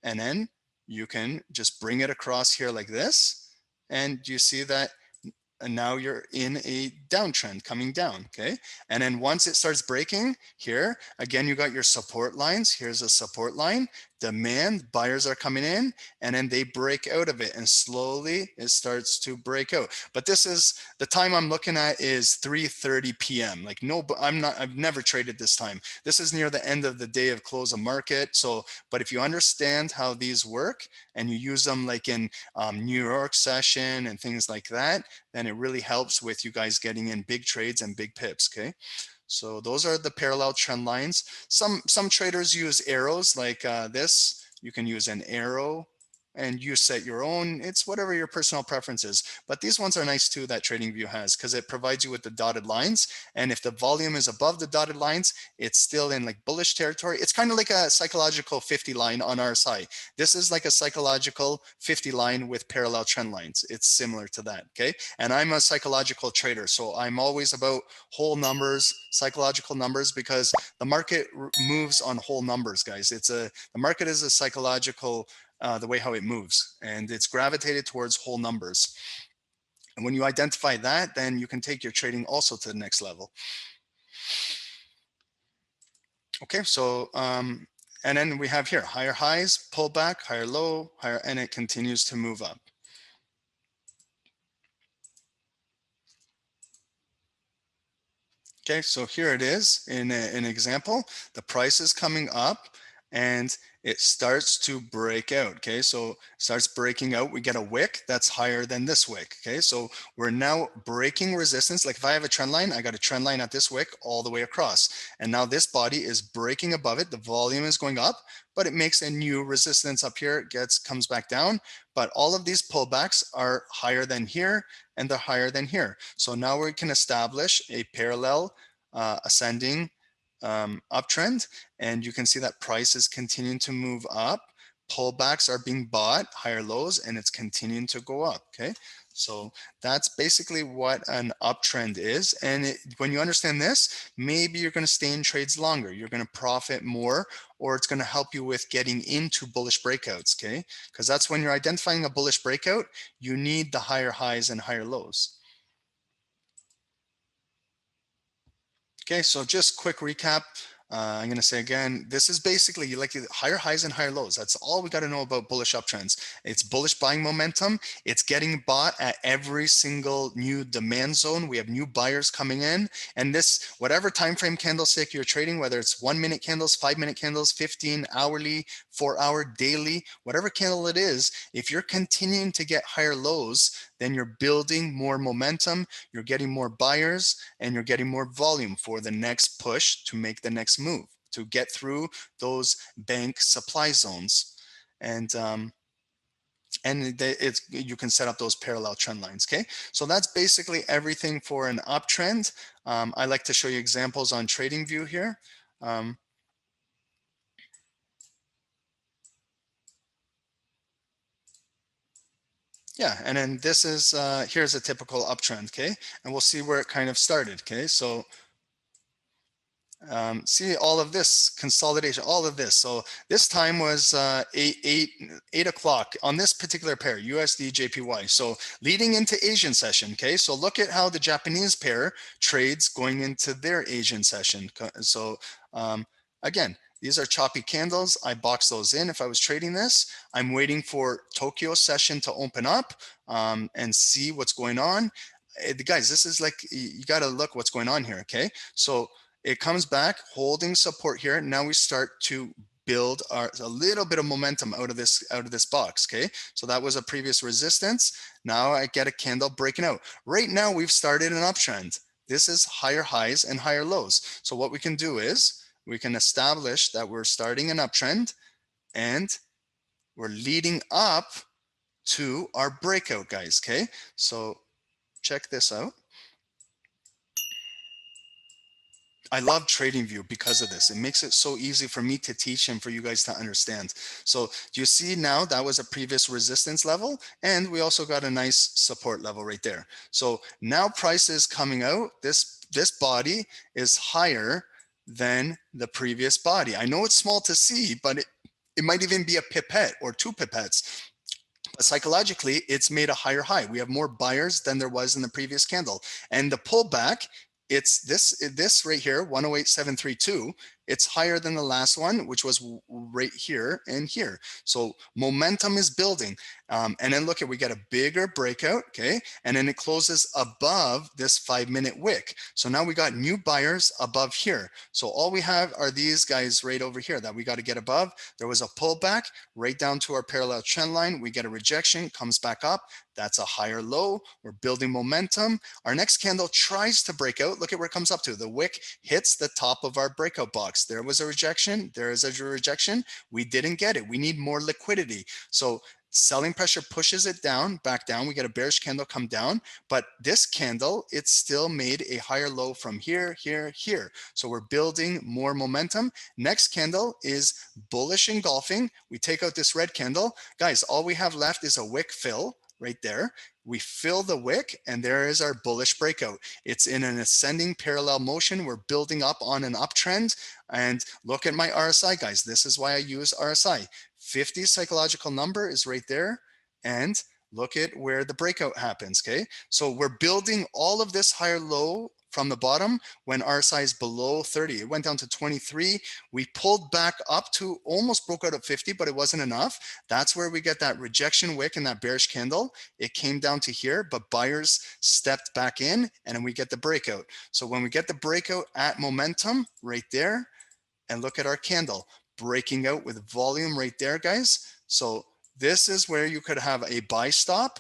and then you can just bring it across here like this, and you see that now you're in a downtrend coming down, okay? And then once it starts breaking here, again, you got your support lines. Here's a support line. Demand, buyers are coming in, and then they break out of it, and slowly it starts to break out. But this is the time I'm looking at is 3:30 p.m. Like no, I've never traded this time. This is near the end of the day of close of market. So, but if you understand how these work and you use them like in New York session and things like that, then it really helps with you guys getting in big trades and big pips, okay? So those are the parallel trend lines. Some traders use arrows like this. You can use an arrow and you set your own. It's whatever your personal preference is. But these ones are nice too that TradingView has, because it provides you with the dotted lines. And if the volume is above the dotted lines, it's still in like bullish territory. It's kind of like a psychological 50 line on RSI. This is like a psychological 50 line with parallel trend lines. It's similar to that, okay? And I'm a psychological trader, so I'm always about whole numbers, psychological numbers, because the market moves on whole numbers, guys. The market is a psychological the way how it moves, and it's gravitated towards whole numbers. And when you identify that, then you can take your trading also to the next level. Okay, so and then we have here higher highs, pullback, higher low, higher, and it continues to move up. Okay, so here it is in an example. The price is coming up and it starts to break out. Okay, so it starts breaking out. We get a wick that's higher than this wick. Okay, so we're now breaking resistance. Like if I have a trend line, I got a trend line at this wick all the way across. And now this body is breaking above it. The volume is going up, but it makes a new resistance up here. It comes back down. But all of these pullbacks are higher than here, and they're higher than here. So now we can establish a parallel ascending uptrend, and you can see that price is continuing to move up. Pullbacks are being bought, higher lows, and it's continuing to go up. Okay, so that's basically what an uptrend is. And when you understand this, maybe you're going to stay in trades longer. You're going to profit more, or it's going to help you with getting into bullish breakouts. Okay, because that's when you're identifying a bullish breakout, you need the higher highs and higher lows. Okay, so just quick recap. I'm going to say again, this is basically like higher highs and higher lows. That's all we got to know about bullish uptrends. It's bullish buying momentum. It's getting bought at every single new demand zone. We have new buyers coming in, and this, whatever time frame candlestick you're trading, whether it's 1 minute candles, 5 minute candles, 15 hourly, 4 hour, daily, whatever candle it is, if you're continuing to get higher lows, then you're building more momentum, you're getting more buyers, and you're getting more volume for the next push to make the next move, to get through those bank supply zones. And you can set up those parallel trend lines. Okay, so that's basically everything for an uptrend. I like to show you examples on TradingView here. Yeah, and then this is, here's a typical uptrend, okay? And we'll see where it kind of started, okay? So see all of this consolidation, all of this. So this time was 8 o'clock on this particular pair, USD JPY. So leading into Asian session, okay? So look at how the Japanese pair trades going into their Asian session. So again, These are choppy candles. I box those in. If I was trading this, I'm waiting for Tokyo session to open up and see what's going on. Guys, this is like, you got to look what's going on here. Okay. So it comes back holding support here. Now we start to build a little bit of momentum out of this box. Okay. So that was a previous resistance. Now I get a candle breaking out. Right now we've started an uptrend. This is higher highs and higher lows. So what we can do is we can establish that we're starting an uptrend and we're leading up to our breakout, guys. Okay. So check this out. I love TradingView because of this. It makes it so easy for me to teach and for you guys to understand. So do you see now that was a previous resistance level, and we also got a nice support level right there. So now price is coming out. This body is higher than the previous body. I know it's small to see, but it might even be a pipette or 2 pipettes. But psychologically, it's made a higher high. We have more buyers than there was in the previous candle. And the pullback, it's this right here, 108.732. It's higher than the last one, which was right here and here. So momentum is building. And then look at, we get a bigger breakout, okay? And then it closes above this 5-minute wick. So now we got new buyers above here. So all we have are these guys right over here that we got to get above. There was a pullback right down to our parallel trend line. We get a rejection, comes back up. That's a higher low. We're building momentum. Our next candle tries to break out. Look at where it comes up to. The wick hits the top of our breakout box. There was a rejection. There is a rejection. We didn't get it. We need more liquidity. So selling pressure pushes it down, back down. We get a bearish candle come down, but this candle, it still made a higher low from here, here, here. So we're building more momentum. Next candle is bullish engulfing. We take out this red candle. Guys, all we have left is a wick fill right there. We fill the wick and there is our bullish breakout. It's in an ascending parallel motion. We're building up on an uptrend. And look at my RSI, guys. This is why I use RSI. 50 psychological number is right there. And look at where the breakout happens, okay? So we're building all of this higher low from the bottom when RSI is below 30. It went down to 23. We pulled back up to almost broke out at 50, but it wasn't enough. That's where we get that rejection wick and that bearish candle. It came down to here, but buyers stepped back in and then we get the breakout. So when we get the breakout at momentum right there, and look at our candle breaking out with volume right there, guys. So this is where you could have a buy stop.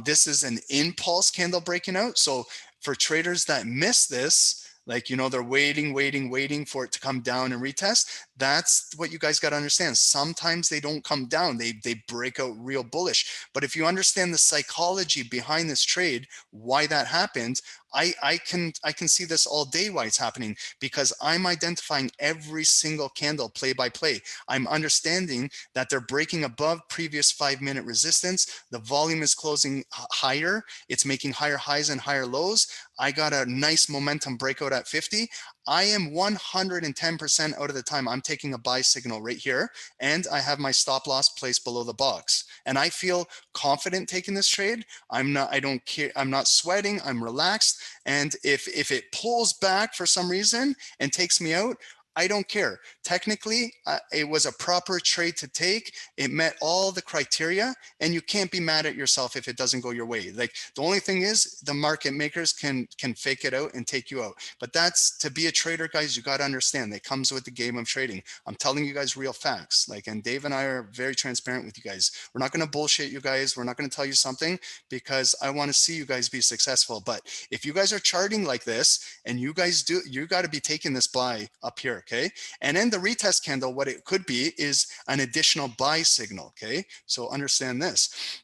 This is an impulse candle breaking out. So for traders that miss this, like, you know, they're waiting for it to come down and retest. That's what you guys got to understand. Sometimes they don't come down. They break out real bullish. But if you understand the psychology behind this trade, why that happened, I can see this all day why it's happening, because I'm identifying every single candle play by play. I'm understanding that they're breaking above previous 5-minute resistance. The volume is closing higher. It's making higher highs and higher lows. I got a nice momentum breakout at 50. I am 110% out of the time. I'm taking a buy signal right here, and I have my stop loss placed below the box. And I feel confident taking this trade. I don't care. I'm not sweating. I'm relaxed. And if it pulls back for some reason and takes me out, I don't care. Technically, it was a proper trade to take. It met all the criteria, and you can't be mad at yourself if it doesn't go your way. Like, the only thing is the market makers can fake it out and take you out. But that's, to be a trader, guys, you got to understand that comes with the game of trading. I'm telling you guys real facts. Like, and Dave and I are very transparent with you guys. We're not going to bullshit you guys. We're not going to tell you something because I want to see you guys be successful. But if you guys are charting like this and you guys do, you got to be taking this buy up here. Okay. And then the retest candle, what it could be is an additional buy signal. Okay. So understand this.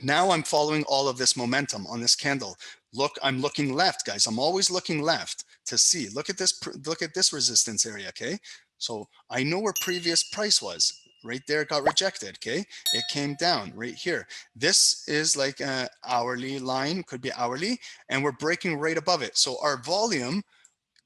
Now I'm following all of this momentum on this candle. Look, I'm looking left, guys. I'm always looking left to see. Look at this resistance area. Okay. So I know where previous price was. Right there, it got rejected. Okay. It came down right here. This is like an hourly line, could be hourly, and we're breaking right above it. So our volume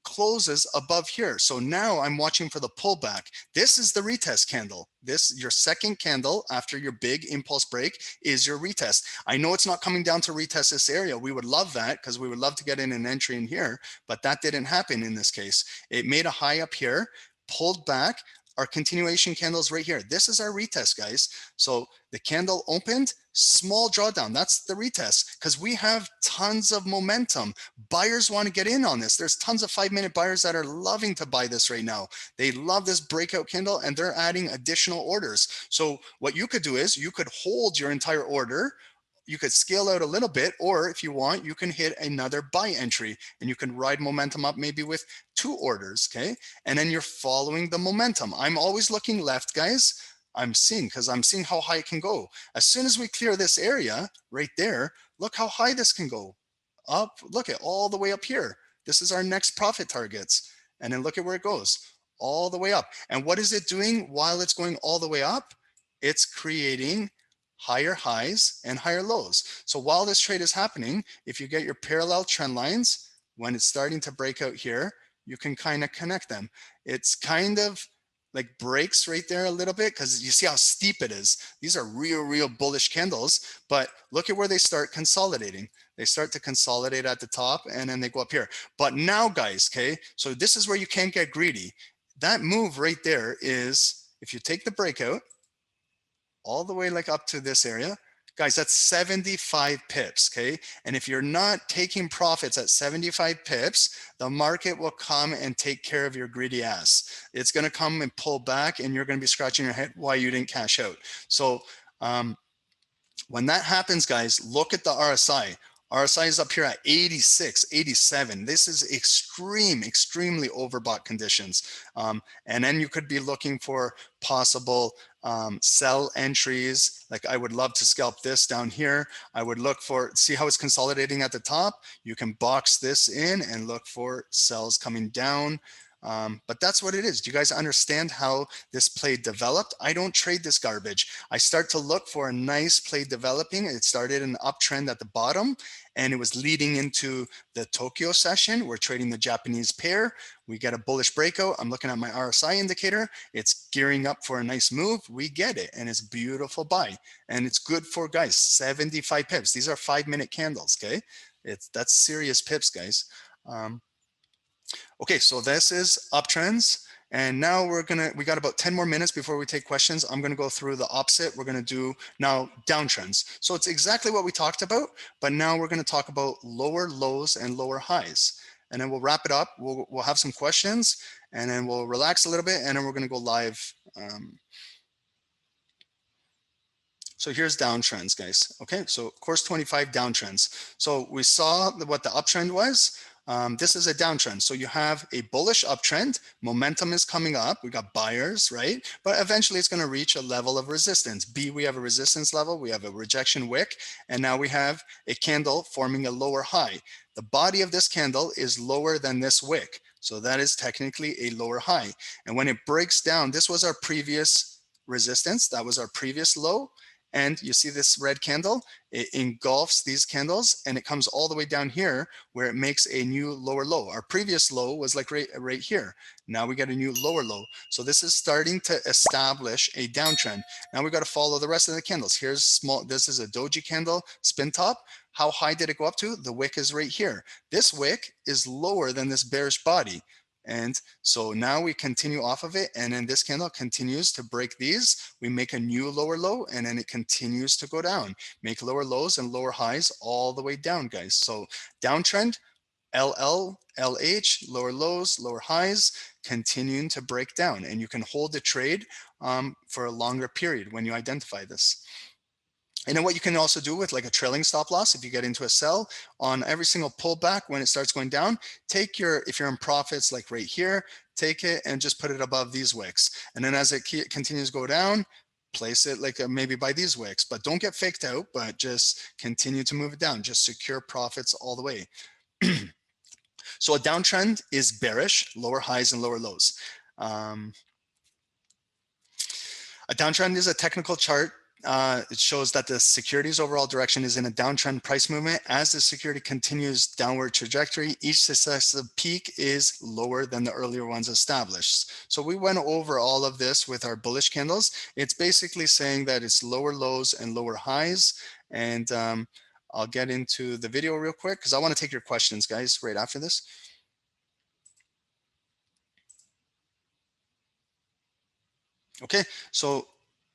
closes above here. So now I'm watching for the pullback. This is the retest candle. This, your second candle after your big impulse break, is your retest. I know it's not coming down to retest this area. We would love that because we would love to get in an entry in here, but that didn't happen in this case. It made a high up here, pulled back. our continuation candles right here. This is our retest, guys. So the candle opened, small drawdown. That's the retest because we have tons of momentum. Buyers want to get in on this. There's tons of 5-minute buyers that are loving to buy this right now. They love this breakout candle and they're adding additional orders. So what you could do is you could hold your entire order. You could scale out a little bit, or if you want, you can hit another buy entry and you can ride momentum up maybe with 2 orders, okay? And then you're following the momentum. I'm always looking left, guys. I'm seeing how high it can go. As soon as we clear this area right there, look how high this can go. Up, look at all the way up here. This is our next profit targets. And then look at where it goes, all the way up. And what is it doing while it's going all the way up? It's creating higher highs and higher lows. So while this trade is happening, if you get your parallel trend lines, when it's starting to break out here, you can kind of connect them. It's kind of like breaks right there a little bit because you see how steep it is. These are real bullish candles, but look at where they start consolidating. They start to consolidate at the top and then they go up here. But now, guys, okay, so this is where you can't get greedy. That move right there is, if you take the breakout, all the way like up to this area, guys, that's 75 pips, okay? And if you're not taking profits at 75 pips, the market will come and take care of your greedy ass. It's gonna come and pull back and you're gonna be scratching your head why you didn't cash out. So when that happens, guys, look at the RSI. RSI is up here at 86, 87. This is extremely overbought conditions. And then you could be looking for possible sell entries. Like I would love to scalp this down here. I would look for, see how it's consolidating at the top. You can box this in and look for sells coming down. But that's what it is. Do you guys understand how this play developed? I don't trade this garbage. I start to look for a nice play developing. It started an uptrend at the bottom and it was leading into the Tokyo session. We're trading the Japanese pair. We get a bullish breakout. I'm looking at my RSI indicator. It's gearing up for a nice move. We get it and it's beautiful buy. And it's good for, guys, 75 pips. These are 5-minute candles, okay? That's serious pips, guys. Okay, so this is uptrends. And now we got about 10 more minutes before we take questions. I'm gonna go through the opposite. We're gonna do now downtrends. So it's exactly what we talked about, but now we're gonna talk about lower lows and lower highs. And then we'll wrap it up. We'll have some questions and then we'll relax a little bit and then we're gonna go live. So here's downtrends, guys. Okay, so course 25 downtrends. So we saw what the uptrend was. This is a downtrend. So you have a bullish uptrend. Momentum is coming up. We got buyers, right? But eventually it's going to reach a level of resistance. We have a resistance level. We have a rejection wick. And now we have a candle forming a lower high. The body of this candle is lower than this wick. So that is technically a lower high. And when it breaks down, this was our previous resistance. That was our previous low. And you see this red candle, it engulfs these candles and it comes all the way down here where it makes a new lower low. Our previous low was like right here. Now we got a new lower low. So this is starting to establish a downtrend. Now we got to follow the rest of the candles. Here's small, this is a doji candle, spin top. How high did it go up to? The wick is right here. This wick is lower than this bearish body. And so now we continue off of it and then this candle continues to break these. We make a new lower low and then it continues to go down. Make lower lows and lower highs all the way down, guys. So downtrend, LL, LH, lower lows, lower highs, continuing to break down. And you can hold the trade for a longer period when you identify this. And then what you can also do with like a trailing stop loss, if you get into a sell on every single pullback when it starts going down, take your, if you're in profits like right here, take it and just put it above these wicks. And then as it continues to go down, place it like maybe by these wicks, but don't get faked out, but just continue to move it down. Just secure profits all the way. So a downtrend is bearish, lower highs and lower lows. A downtrend is a technical chart. It shows that the security's overall direction is in a downtrend price movement. As the security continues downward trajectory, each successive peak is lower than the earlier ones established. So we went over all of this with our bullish candles. It's basically saying that it's lower lows and lower highs. And I'll get into the video real quick because I want to take your questions, guys, right after this. Okay, so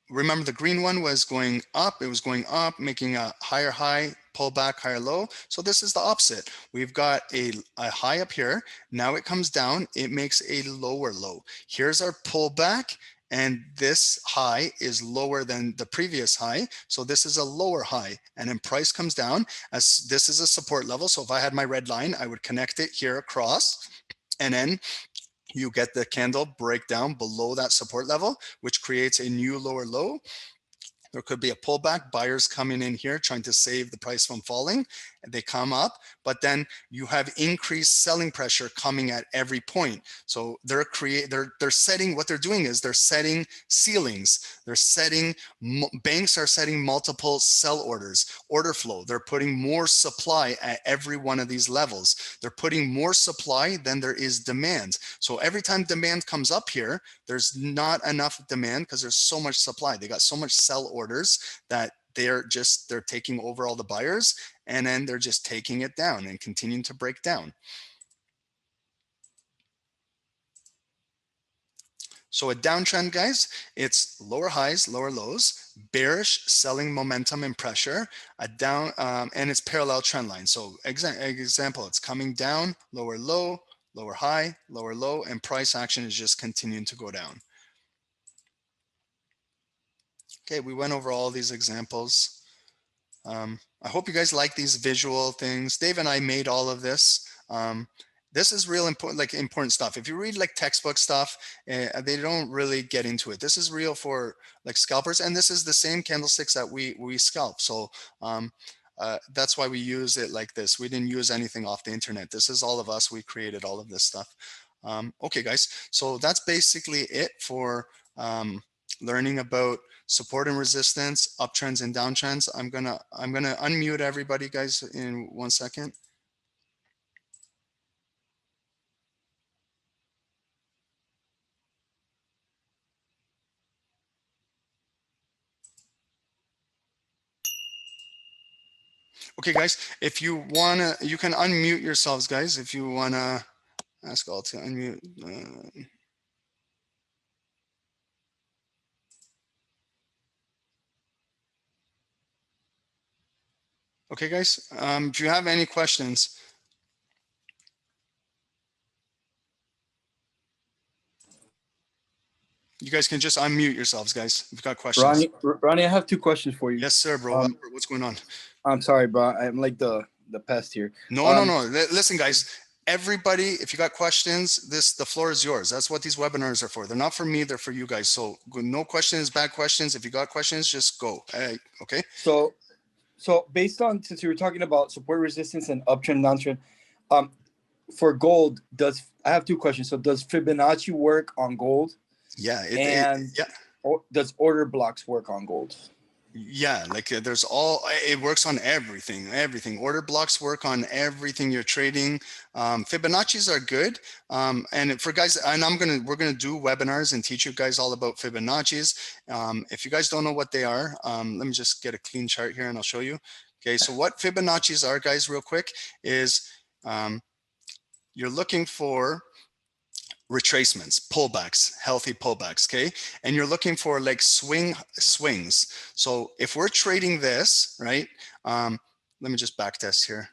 remember the green one was going up. It was going up, making a higher high, pull back, higher low. So this is the opposite. We've got a high up here. Now it comes down. It makes a lower low. Here's our pullback. And this high is lower than the previous high. So this is a lower high. And then price comes down as this is a support level. So if I had my red line, I would connect it here across. And then you get the candle break down below that support level, which creates a new lower low. There could be a pullback, buyers coming in here trying to save the price from falling, and they come up, but then you have increased selling pressure coming at every point. So they're setting, what they're doing is they're setting ceilings. They're setting, banks are setting multiple sell orders, order flow. They're putting more supply at every one of these levels. They're putting more supply than there is demand. So every time demand comes up here, there's not enough demand because there's so much supply. They got so much sell orders that they're taking over all the buyers, and then they're just taking it down and continuing to break down. So a downtrend, guys, it's lower highs, lower lows, bearish selling momentum and pressure, a down, and it's parallel trend line. So example, it's coming down, lower low, lower high, lower low, and price action is just continuing to go down. Okay, we went over all these examples. I hope you guys like these visual things. Dave and I made all of this. This is real important, like important stuff. If you read like textbook stuff, they don't really get into it. This is real for like scalpers, and this is the same candlesticks that we scalp. So that's why we use it like this. We didn't use anything off the internet. This is all of us. We created all of this stuff. Okay, guys. So that's basically it for learning about support and resistance, uptrends and downtrends. I'm gonna unmute everybody, guys, in 1 second. Okay, guys, if you wanna, you can unmute yourselves, guys, if you wanna ask all to unmute. Okay, guys, if you have any questions. You guys can just unmute yourselves, guys, if you've got questions. Ronnie, I have 2 questions for you. Yes, sir, bro. What's going on? I'm sorry, bro. I'm like the pest here. No. Listen, guys, everybody, if you got questions, the floor is yours. That's what these webinars are for. They're not for me, they're for you guys. So no questions, bad questions. If you got questions, just go. Okay. So based on, since you were talking about support resistance and uptrend, downtrend, for gold, I have 2 questions. So does Fibonacci work on gold? Yeah. Does order blocks work on gold? Yeah, like it works on everything. Order blocks work on everything you're trading. Fibonacci's are good. And for guys, and we're gonna do webinars and teach you guys all about Fibonacci's. If you guys don't know what they are, let me just get a clean chart here and I'll show you. Okay, so what Fibonacci's are, guys, real quick, is you're looking for retracements, pullbacks, healthy pullbacks, okay? And you're looking for like swings. So if we're trading this, right? Let me just back test here.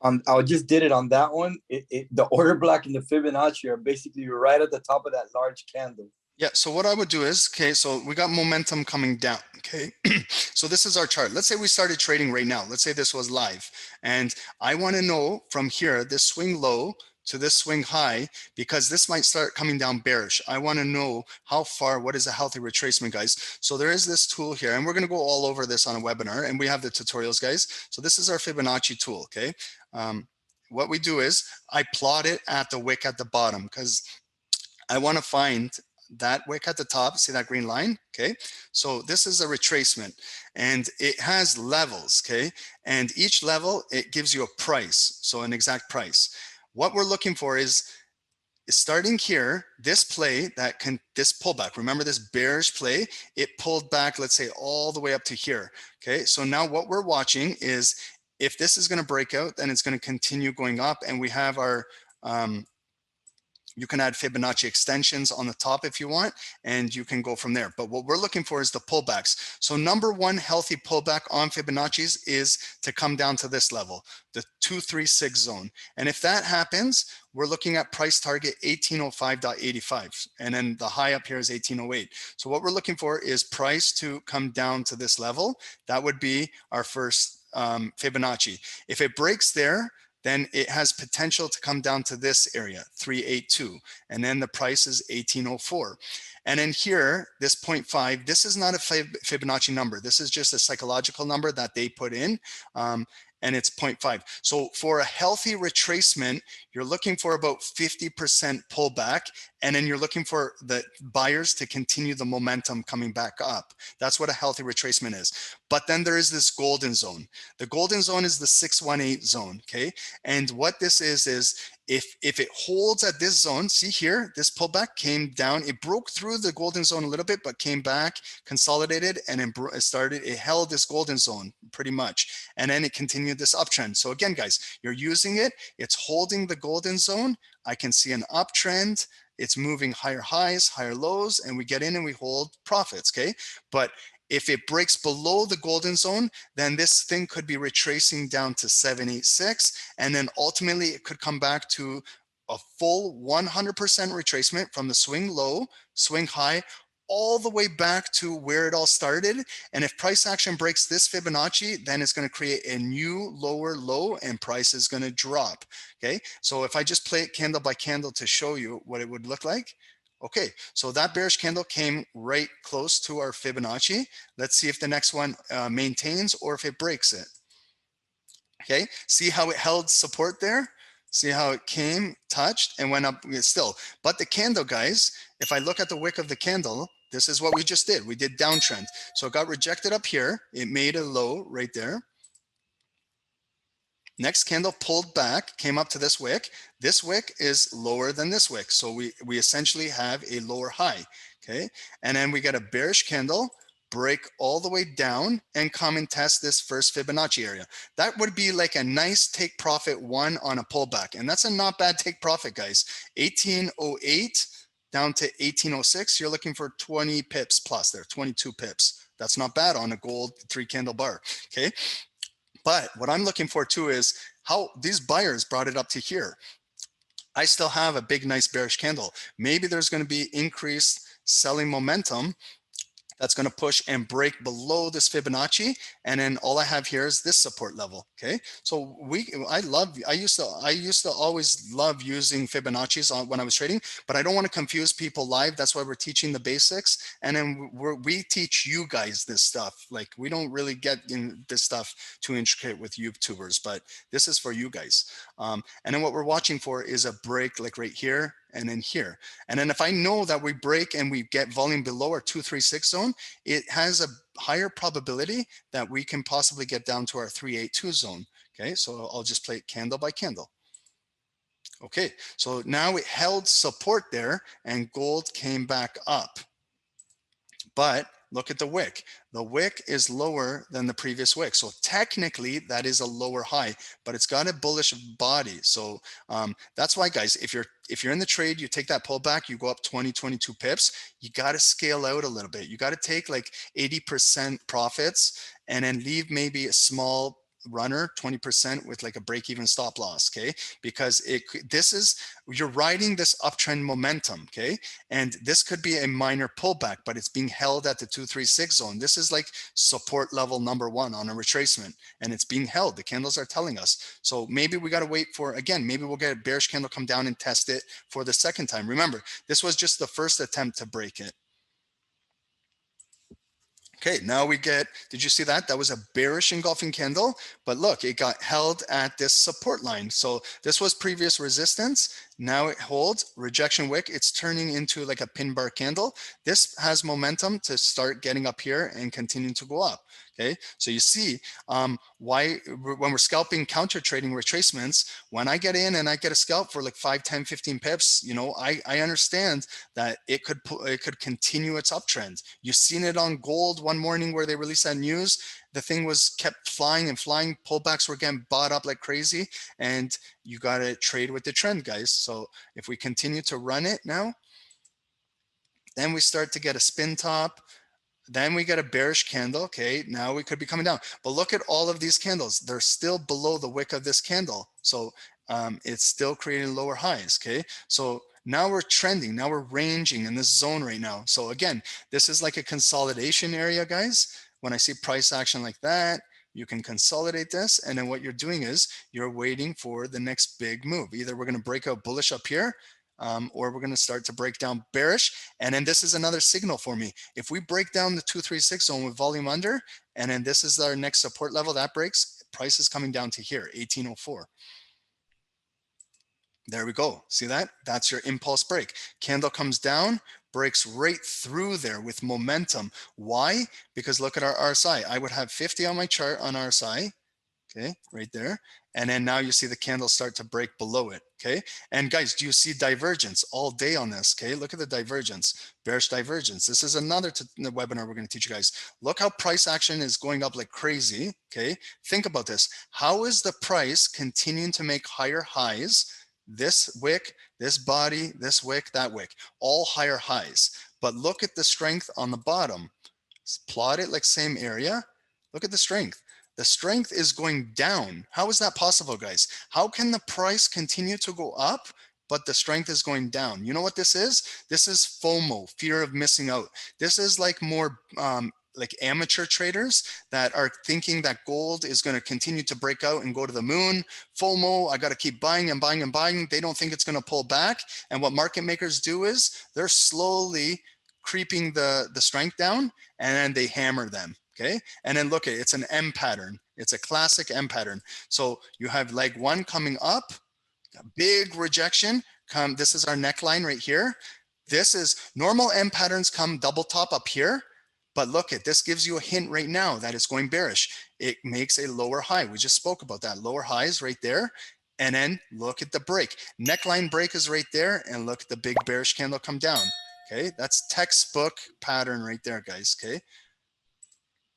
I just did it on that one. The order block and the Fibonacci are basically right at the top of that large candle. Yeah, so what I would do is, okay, so we got momentum coming down, okay? So this is our chart. Let's say we started trading right now. Let's say this was live. And I want to know from here, this swing low to this swing high, because this might start coming down bearish. I want to know how far, what is a healthy retracement, guys? So there is this tool here, and we're going to go all over this on a webinar, and we have the tutorials, guys. So this is our Fibonacci tool, okay? What we do is I plot it at the wick at the bottom, because I want to find that wick at the top. See that green line? Okay, so this is a retracement and it has levels. Okay, and each level, it gives you a price, so an exact price. What we're looking for is starting here, this play this pullback. Remember this bearish play, it pulled back, let's say all the way up to here. Okay, so now what we're watching is if this is going to break out, then it's going to continue going up, and we have our you can add Fibonacci extensions on the top if you want, and you can go from there. But what we're looking for is the pullbacks. So number one healthy pullback on Fibonacci's is to come down to this level, the 236 zone. And if that happens, we're looking at price target 1805.85. And then the high up here is 1808. So what we're looking for is price to come down to this level. That would be our first Fibonacci. If it breaks there, then it has potential to come down to this area, 382. And then the price is 1804. And then here, this 0.5, this is not a Fibonacci number. This is just a psychological number that they put in. And it's 0.5. So for a healthy retracement, you're looking for about 50% pullback, and then you're looking for the buyers to continue the momentum coming back up. That's what a healthy retracement is. But then there is this golden zone. The golden zone is the 618 zone, okay? And what this is if it holds at this zone, see here, this pullback came down, it broke through the golden zone a little bit, but came back, consolidated, and it held this golden zone pretty much. And then it continued this uptrend. So again, guys, you're using it, it's holding the golden zone. I can see an uptrend. It's moving higher highs, higher lows, and we get in and we hold profits, okay? But if it breaks below the golden zone, then this thing could be retracing down to 786, and then ultimately it could come back to a full 100% retracement from the swing low, swing high, all the way back to where it all started. And if price action breaks this Fibonacci, then it's going to create a new lower low and price is going to drop. Okay, so if I just play it candle by candle to show you what it would look like. Okay, so that bearish candle came right close to our Fibonacci. Let's see if the next one maintains or if it breaks it. Okay, see how it held support there? See how it came, touched, and went up still. But the candle, guys, if I look at the wick of the candle, this is what we just did. We did downtrend. So it got rejected up here. It made a low right there. Next candle pulled back, came up to this wick. This wick is lower than this wick. So we essentially have a lower high, okay? And then we get a bearish candle, break all the way down and come and test this first Fibonacci area. That would be like a nice take profit one on a pullback. And that's a not bad take profit, guys. 1808 down to 1806, you're looking for 20 pips plus there, 22 pips. That's not bad on a gold 3 candle bar, okay? But what I'm looking for too is how these buyers brought it up to here. I still have a big, nice bearish candle. Maybe there's going to be increased selling momentum that's going to push and break below this Fibonacci, and then all I have here is this support level. Okay, so I used to always love using Fibonacci's when I was trading, but I don't want to confuse people live. That's why we're teaching the basics, and then we teach you guys this stuff. Like, we don't really get in this stuff too intricate with YouTubers, but this is for you guys. And then what we're watching for is a break, like right here, and then here. And then if I know that we break and we get volume below our 236 zone, it has a higher probability that we can possibly get down to our 382 zone. Okay, so I'll just play it candle by candle. Okay, so now it held support there and gold came back up. But look at the wick. The wick is lower than the previous wick. So technically that is a lower high, but it's got a bullish body. So that's why, guys, if you're in the trade, you take that pullback, you go up 20, 22 pips, you got to scale out a little bit. You got to take like 80% profits and then leave maybe a small runner, 20% with like a break-even stop loss, okay? Because you're riding this uptrend momentum, okay? And this could be a minor pullback, but it's being held at the 236 zone. This is like support level number 1 on a retracement, and it's being held. The candles are telling us. So maybe we got to wait for, again, maybe we'll get a bearish candle, come down and test it for the second time. Remember, this was just the first attempt to break it. Okay, now we get, did you see that? That was a bearish engulfing candle, but look, it got held at this support line. So this was previous resistance. Now it holds, rejection wick. It's turning into like a pin bar candle. This has momentum to start getting up here and continue to go up. Okay, so you see why when we're scalping counter trading retracements, when I get in and I get a scalp for like 5, 10, 15 pips, you know, I understand that it could continue its uptrend. You've seen it on gold one morning where they released that news. The thing was kept flying and flying. Pullbacks were getting bought up like crazy, and you got to trade with the trend, guys. So if we continue to run it now, then we start to get a spin top. Then we get a bearish candle. Okay, now we could be coming down. But look at all of these candles. They're still below the wick of this candle. So it's still creating lower highs. Okay, so now we're trending. Now we're ranging in this zone right now. So again, this is like a consolidation area, guys. When I see price action like that, you can consolidate this. And then what you're doing is you're waiting for the next big move. Either we're going to break out bullish up here, or we're going to start to break down bearish. And then this is another signal for me. If we break down the 236 zone with volume under, and then this is our next support level that breaks, price is coming down to here, 1804. There we go. See that? That's your impulse break. Candle comes down, breaks right through there with momentum. Why? Because look at our RSI. I would have 50 on my chart on RSI. Okay, right there. And then now you see the candle start to break below it. Okay, and guys, do you see divergence all day on this? Okay, look at the divergence, bearish divergence. This is another webinar we're going to teach you guys. Look how price action is going up like crazy. Okay, think about this. How is the price continuing to make higher highs? This wick, this body, this wick, that wick, all higher highs. But look at the strength on the bottom. Plot it like same area. Look at the strength. The strength is going down. How is that possible, guys? How can the price continue to go up, but the strength is going down? You know what this is? This is FOMO, fear of missing out. This is like more like amateur traders that are thinking that gold is going to continue to break out and go to the moon. FOMO, I got to keep buying and buying and buying. They don't think it's going to pull back. And what market makers do is they're slowly creeping the strength down, and then they hammer them. Okay, and then look at it, it's an M pattern. It's a classic M pattern. So you have leg one coming up, a big rejection. This is our neckline right here. This is normal M patterns come double top up here. But look at this, gives you a hint right now that it's going bearish. It makes a lower high. We just spoke about that. Lower highs right there. And then look at the break. Neckline break is right there. And look at the big bearish candle come down. Okay, that's textbook pattern right there, guys. Okay.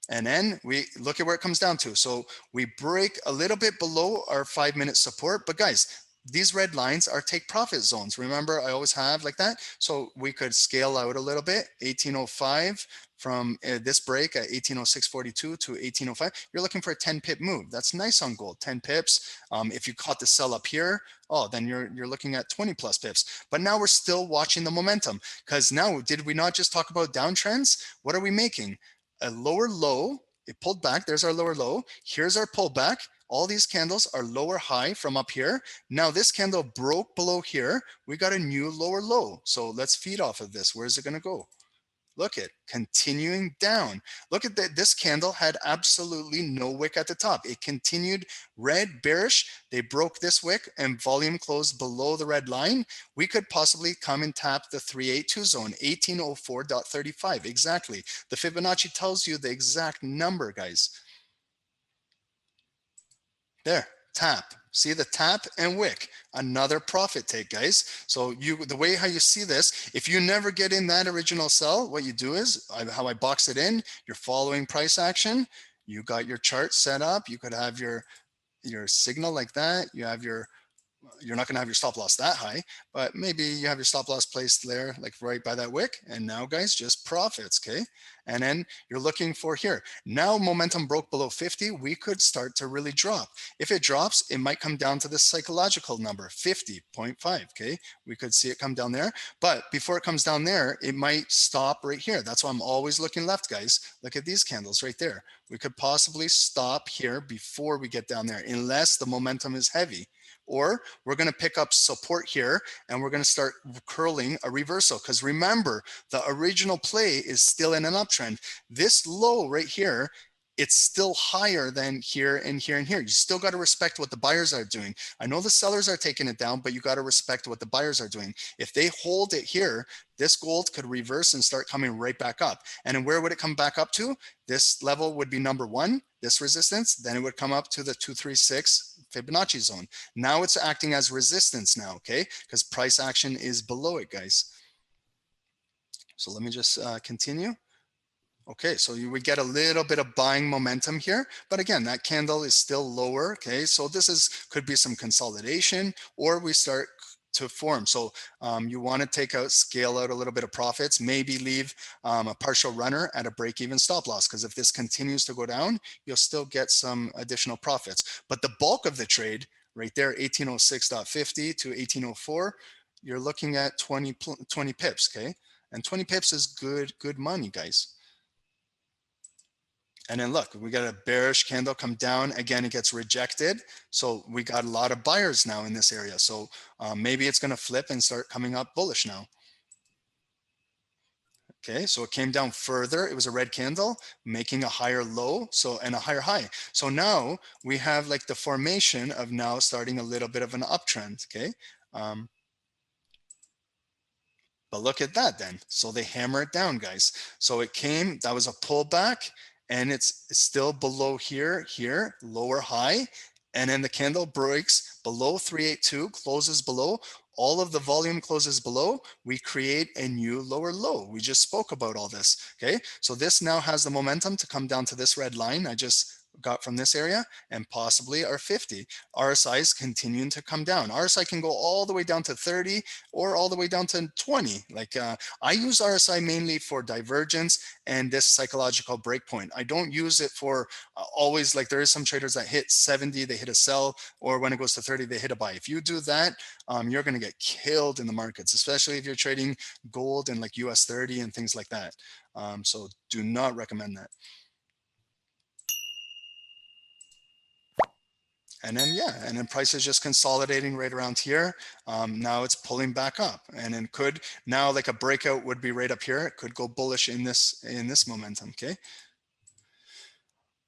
And then we look at where it comes down to. So we break a little bit below our 5-minute support. But guys, these red lines are take profit zones. Remember, I always have like that. So we could scale out a little bit. 1805 from this break at 1806.42 to 1805. You're looking for a 10 pip move. That's nice on gold, 10 pips. If you caught the sell up here, oh, then you're looking at 20 plus pips. But now we're still watching the momentum, because now, did we not just talk about downtrends? What are we making? A lower low, it pulled back, there's our lower low. Here's our pullback. All these candles are lower high from up here. Now this candle broke below here. We got a new lower low. So let's feed off of this. Where's it going to go? Look at continuing down. Look at that. This candle had absolutely no wick at the top. It continued red bearish. They broke this wick and volume closed below the red line. We could possibly come and tap the 382 zone, 1804.35. Exactly. The Fibonacci tells you the exact number, guys. There, tap. See the tap and wick, another profit take, guys. So the way how you see this, if you never get in that original sell, what you do is how I box it in. You're following price action. You got your chart set up. You could have your signal like that. You have you're not going to have your stop loss that high, but maybe you have your stop loss placed there, like right by that wick. And now, guys, just profits, okay? And then you're looking for here. Now momentum broke below 50. We could start to really drop. If it drops, it might come down to this psychological number, 50.5, okay? We could see it come down there. But before it comes down there, it might stop right here. That's why I'm always looking left, guys. Look at these candles right there. We could possibly stop here before we get down there, unless the momentum is heavy. Or we're going to pick up support here and we're going to start curling a reversal. Because remember, the original play is still in an uptrend. This low right here it's still higher than here and here and here. You still got to respect what the buyers are doing. I know the sellers are taking it down, but you got to respect what the buyers are doing. If they hold it here, this gold could reverse and start coming right back up. And then where would it come back up to? This level would be number one, this resistance. Then it would come up to the 236 Fibonacci zone. Now it's acting as resistance now, okay? Because price action is below it, guys. So let me just continue. Okay, so you would get a little bit of buying momentum here, but again, that candle is still lower. Okay, so this could be some consolidation, or we start to form. So you want to take out, scale out a little bit of profits, maybe leave a partial runner at a break-even stop loss, because if this continues to go down, you'll still get some additional profits. But the bulk of the trade right there, 1806.50 to 1804, you're looking at 20 pips. Okay, and 20 pips is good money, guys. And then look, we got a bearish candle come down. Again, it gets rejected. So we got a lot of buyers now in this area. So maybe it's going to flip and start coming up bullish now. Okay, so it came down further. It was a red candle making a higher low, and a higher high. So now we have like the formation of now starting a little bit of an uptrend. Okay. But look at that then. So they hammer it down, guys. So it came, that was a pullback, and it's still below here, lower high. And then the candle breaks below 382, closes below. All of the volume closes below. We create a new lower low. We just spoke about all this. Okay, so this now has the momentum to come down to this red line I just got from this area, and possibly our 50. RSI is continuing to come down. RSI can go all the way down to 30 or all the way down to 20. Like I use RSI mainly for divergence and this psychological breakpoint. I don't use it for always, like there is some traders that hit 70, they hit a sell, or when it goes to 30, they hit a buy. If you do that, you're going to get killed in the markets, especially if you're trading gold and like US 30 and things like that. So do not recommend that. And then, yeah, and then price is just consolidating right around here. Now it's pulling back up, and then could now, like a breakout would be right up here. It could go bullish in this momentum, okay?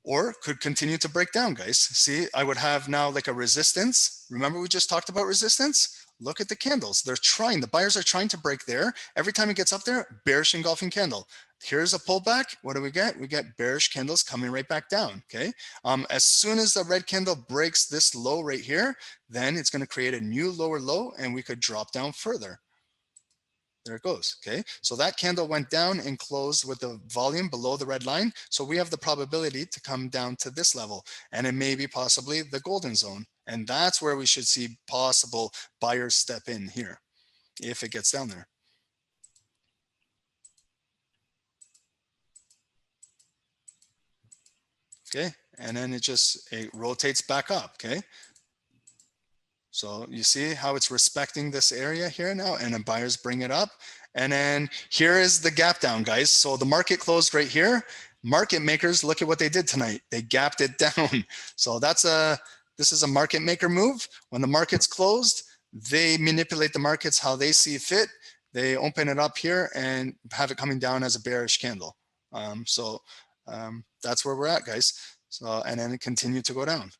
Or could continue to break down, guys. See, I would have now like a resistance. Remember we just talked about resistance? Look at the candles. The buyers are trying to break there. Every time it gets up there, bearish engulfing candle. Here's a pullback. What do we get? We get bearish candles coming right back down, okay? As soon as the red candle breaks this low right here, then it's going to create a new lower low, and we could drop down further. There it goes, okay? So that candle went down and closed with the volume below the red line. So we have the probability to come down to this level, and it may be possibly the golden zone. And that's where we should see possible buyers step in here, if it gets down there. Okay, and then it rotates back up, okay? So you see how it's respecting this area here now, and then buyers bring it up. And then here is the gap down, guys. So the market closed right here. Market makers, look at what they did tonight. They gapped it down. So this is a market maker move. When the market's closed, they manipulate the markets how they see fit. They open it up here and have it coming down as a bearish candle. That's where we're at, guys. So, and then it continued to go down.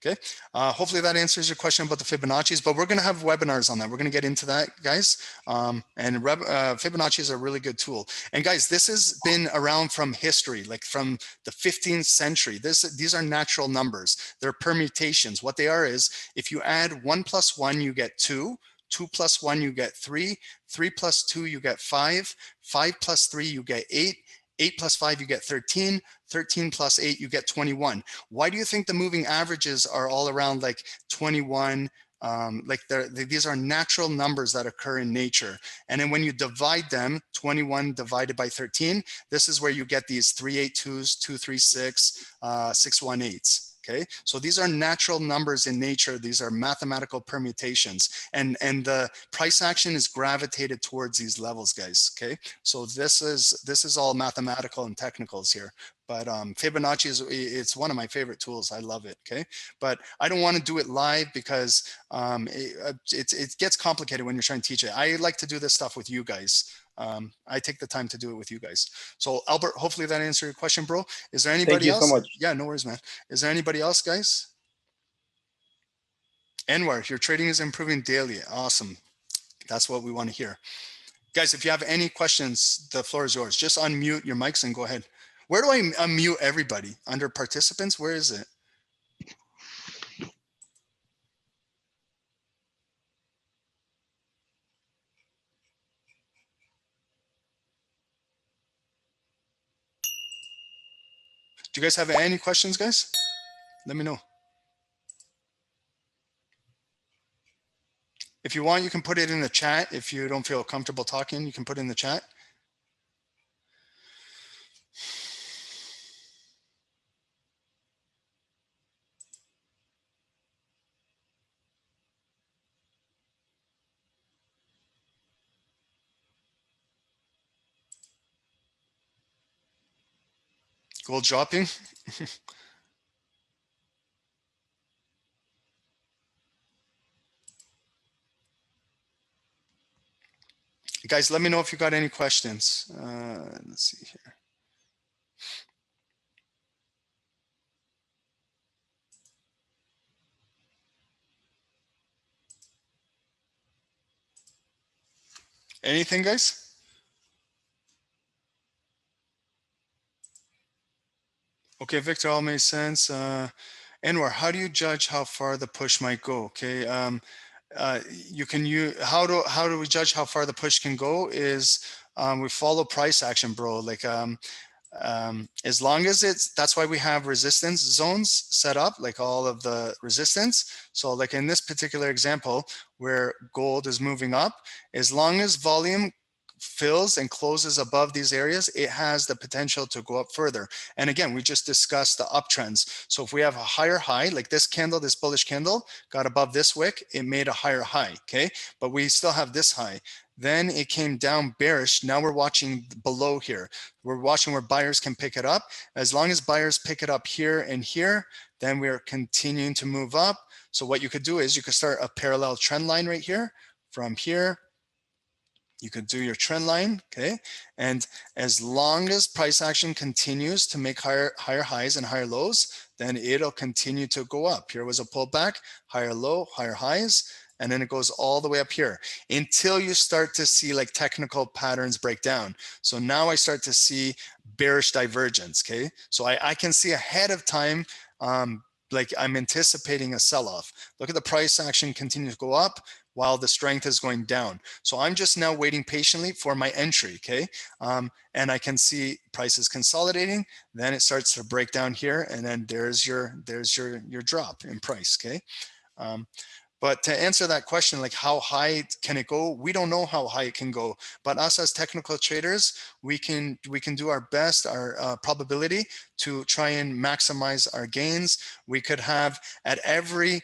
Okay, hopefully that answers your question about the Fibonacci's, but we're going to have webinars on that. We're going to get into that, guys. Fibonacci is a really good tool. And guys, this has been around from history, like from the 15th century. These are natural numbers. They're permutations. What they are is, if you add 1 plus 1, you get 2. 2 plus 1, you get 3. 3 plus 2, you get 5. 5 plus 3, you get 8. 8 plus 5, you get 13. 13 plus 8, you get 21. Why do you think the moving averages are all around like 21? These are natural numbers that occur in nature. And then when you divide them, 21 divided by 13, this is where you get these 382s, 236, 618s. Okay, so these are natural numbers in nature. These are mathematical permutations, and the price action is gravitated towards these levels, guys. Okay, so this is all mathematical and technicals here. But Fibonacci it's one of my favorite tools. I love it. Okay, but I don't want to do it live because it gets complicated when you're trying to teach it. I like to do this stuff with you guys. I take the time to do it with you guys. So Albert, hopefully that answered your question, bro. Is there Thank anybody you so else? much. Yeah, no worries, man. Is there anybody else, guys? Anwar, your trading is improving daily. Awesome. That's what we want to hear. Guys, if you have any questions, the floor is yours. Just unmute your mics and go ahead. Where do I unmute everybody? Under participants? Where is it? Do you guys have any questions, guys? Let me know. If you want, you can put it in the chat. If you don't feel comfortable talking, you can put it in the chat. Gold dropping. Guys, let me know if you got any questions. Let's see here. Anything, guys? Okay, Victor, all makes sense. Anwar, how do you judge how far the push might go? Okay, how do we judge how far the push can go? Is we follow price action, bro. Like as long as that's why we have resistance zones set up, like all of the resistance. So like in this particular example where gold is moving up, as long as volume fills and closes above these areas, it has the potential to go up further. And again, we just discussed the uptrends. So if we have a higher high, like this candle, this bullish candle got above this wick, it made a higher high, okay? But we still have this high. Then it came down bearish. Now we're watching below here. We're watching where buyers can pick it up. As long as buyers pick it up here and here, then we're continuing to move up. So what you could do is you could start a parallel trend line right here. From here, you could do your trend line, okay? And as long as price action continues to make higher highs and higher lows, then it'll continue to go up. Here was a pullback, higher low, higher highs, and then it goes all the way up here until you start to see like technical patterns break down. So now I start to see bearish divergence, okay? So I can see ahead of time, like I'm anticipating a sell-off. Look at the price action continue to go up while the strength is going down. So I'm just now waiting patiently for my entry, okay? And I can see prices consolidating, then it starts to break down here, and then there's your drop in price, okay? But to answer that question, like how high can it go? We don't know how high it can go, but us as technical traders, we can do our best, our probability to try and maximize our gains. We could have at every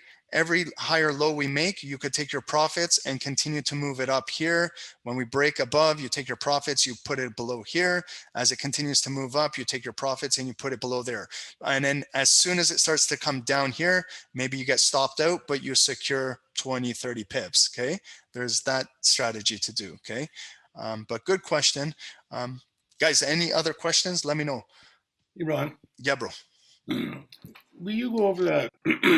higher low we make, you could take your profits and continue to move it up here. When we break above, you take your profits, you put it below here. As it continues to move up, you take your profits and you put it below there. And then as soon as it starts to come down here, maybe you get stopped out, but you secure 20, 30 pips, okay? There's that strategy to do, okay? But good question. Guys, any other questions? Let me know. Hey, Ron. Yeah, bro. Will you go over the,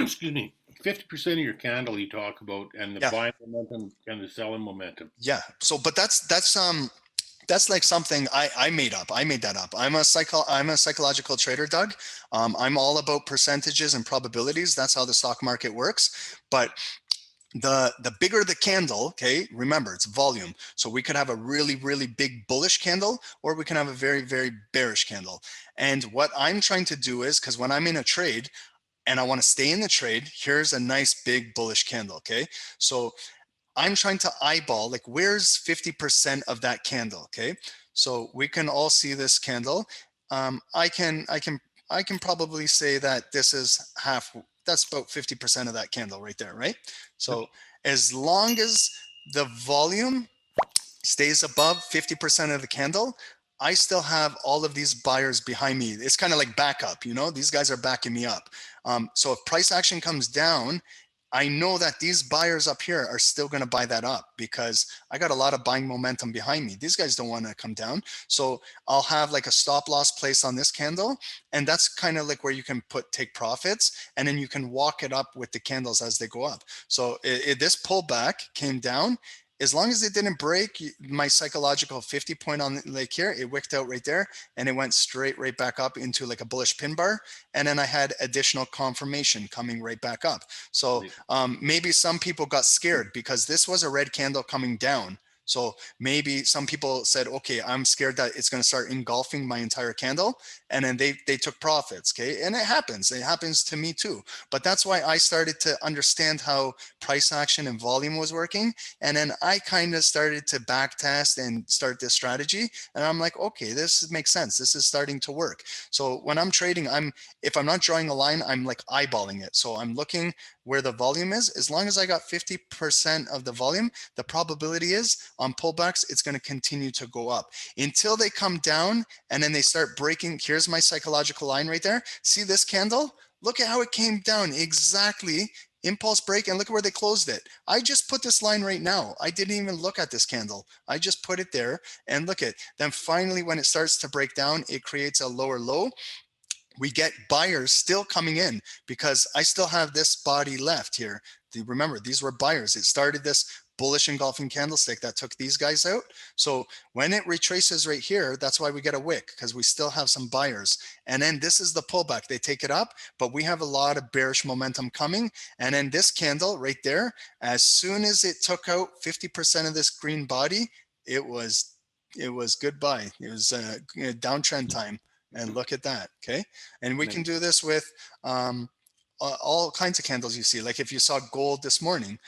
excuse me, 50% of your candle you talk about and the buying momentum and the selling momentum? Yeah. So, but that's like something I made up. I made that up. I'm a psychological trader, Doug. I'm all about percentages and probabilities. That's how the stock market works. But the bigger the candle, okay, remember it's volume. So we could have a really, really big bullish candle, or we can have a very, very bearish candle. And what I'm trying to do is, because when I'm in a trade and I want to stay in the trade, here's a nice big bullish candle, okay? So I'm trying to eyeball, like, where's 50% of that candle, okay? So we can all see this candle. I can probably say that this is half, that's about 50% of that candle right there, right? So as long as the volume stays above 50% of the candle, I still have all of these buyers behind me. It's kind of like backup, you know, these guys are backing me up. So if price action comes down, I know that these buyers up here are still going to buy that up because I got a lot of buying momentum behind me. These guys don't want to come down. So I'll have like a stop loss place on this candle. And that's kind of like where you can take profits, and then you can walk it up with the candles as they go up. So this pullback came down. As long as it didn't break my psychological 50 point on like here, it wicked out right there and it went straight right back up into like a bullish pin bar. And then I had additional confirmation coming right back up. So maybe some people got scared because this was a red candle coming down. So maybe some people said, okay, I'm scared that it's going to start engulfing my entire candle. And then they took profits. Okay. And it happens to me too. But that's why I started to understand how price action and volume was working. And then I kind of started to back test and start this strategy. And I'm like, okay, this makes sense. This is starting to work. So when I'm trading, if I'm not drawing a line, I'm like eyeballing it. So I'm looking where the volume is. As long as I got 50% of the volume, the probability is on pullbacks, it's going to continue to go up until they come down and then they start breaking. Here's my psychological line right there. See this candle? Look at how it came down exactly. Impulse break, and look at where they closed it. I just put this line right now. I didn't even look at this candle. I just put it there and look at. Then finally, when it starts to break down, it creates a lower low. We get buyers still coming in because I still have this body left here. Remember, these were buyers. It started this bullish engulfing candlestick that took these guys out. So when it retraces right here, that's why we get a wick, because we still have some buyers. And then this is the pullback. They take it up, but we have a lot of bearish momentum coming. And then this candle right there, as soon as it took out 50% of this green body, it was goodbye. It was downtrend time. And look at that, okay? And we can do this with all kinds of candles you see. Like if you saw gold this morning,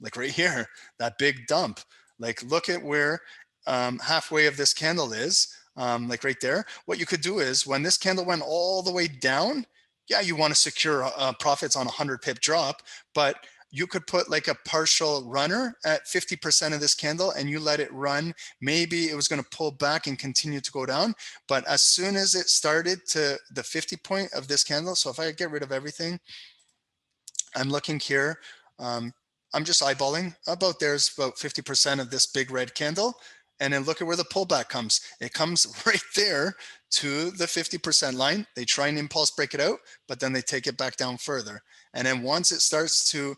like right here, that big dump. Like look at where halfway of this candle is, like right there. What you could do is when this candle went all the way down, yeah, you want to secure profits on a 100 pip drop, but you could put like a partial runner at 50% of this candle and you let it run. Maybe it was going to pull back and continue to go down. But as soon as it started to the 50 point of this candle, so if I get rid of everything, I'm looking here. I'm just eyeballing about there's about 50% of this big red candle. And then look at where the pullback comes. It comes right there to the 50% line. They try and impulse break it out, but then they take it back down further. And then once it starts to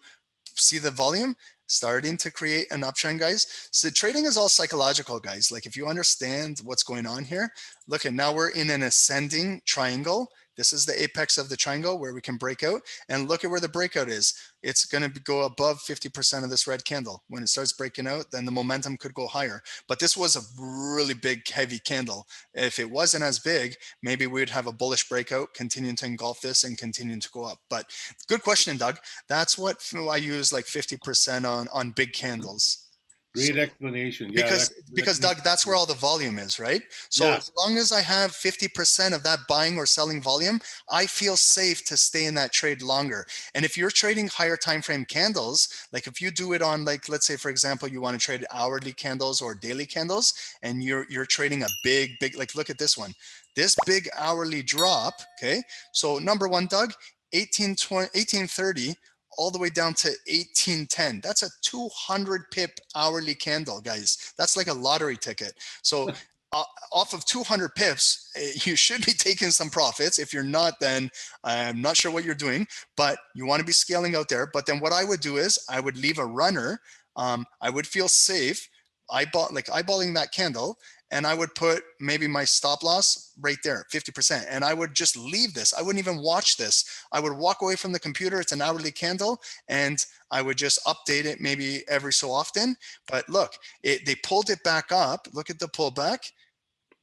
see the volume starting to create an uptrend, guys. So trading is all psychological, guys. Like if you understand what's going on here, look at now we're in an ascending triangle. This is the apex of the triangle where we can break out, and look at where the breakout is. It's going to go above 50% of this red candle. When it starts breaking out, then the momentum could go higher. But this was a really big, heavy candle. If it wasn't as big, maybe we'd have a bullish breakout, continuing to engulf this and continuing to go up. But good question, Doug. That's what I use, like 50% on big candles. Great explanation. Yeah, because Doug, that's where all the volume is, right? So Yeah. as long as I have 50% of that buying or selling volume, I feel safe to stay in that trade longer. And if you're trading higher time frame candles, like if you do it on, like, let's say, for example, you want to trade hourly candles or daily candles, and you're trading a big, like, look at this one, this big hourly drop. Okay. So number one, Doug, 1830 all the way down to 1810. That's a 200 pip hourly candle, guys. That's like a lottery ticket. So off of 200 pips, you should be taking some profits. If you're not, then I'm not sure what you're doing, but you want to be scaling out there. But then what I would do is I would leave a runner. I would feel safe eyeballing that candle, and I would put maybe my stop loss right there, 50%. And I would just leave this. I wouldn't even watch this. I would walk away from the computer. It's an hourly candle, and I would just update it maybe every so often. But look, they pulled it back up. Look at the pullback.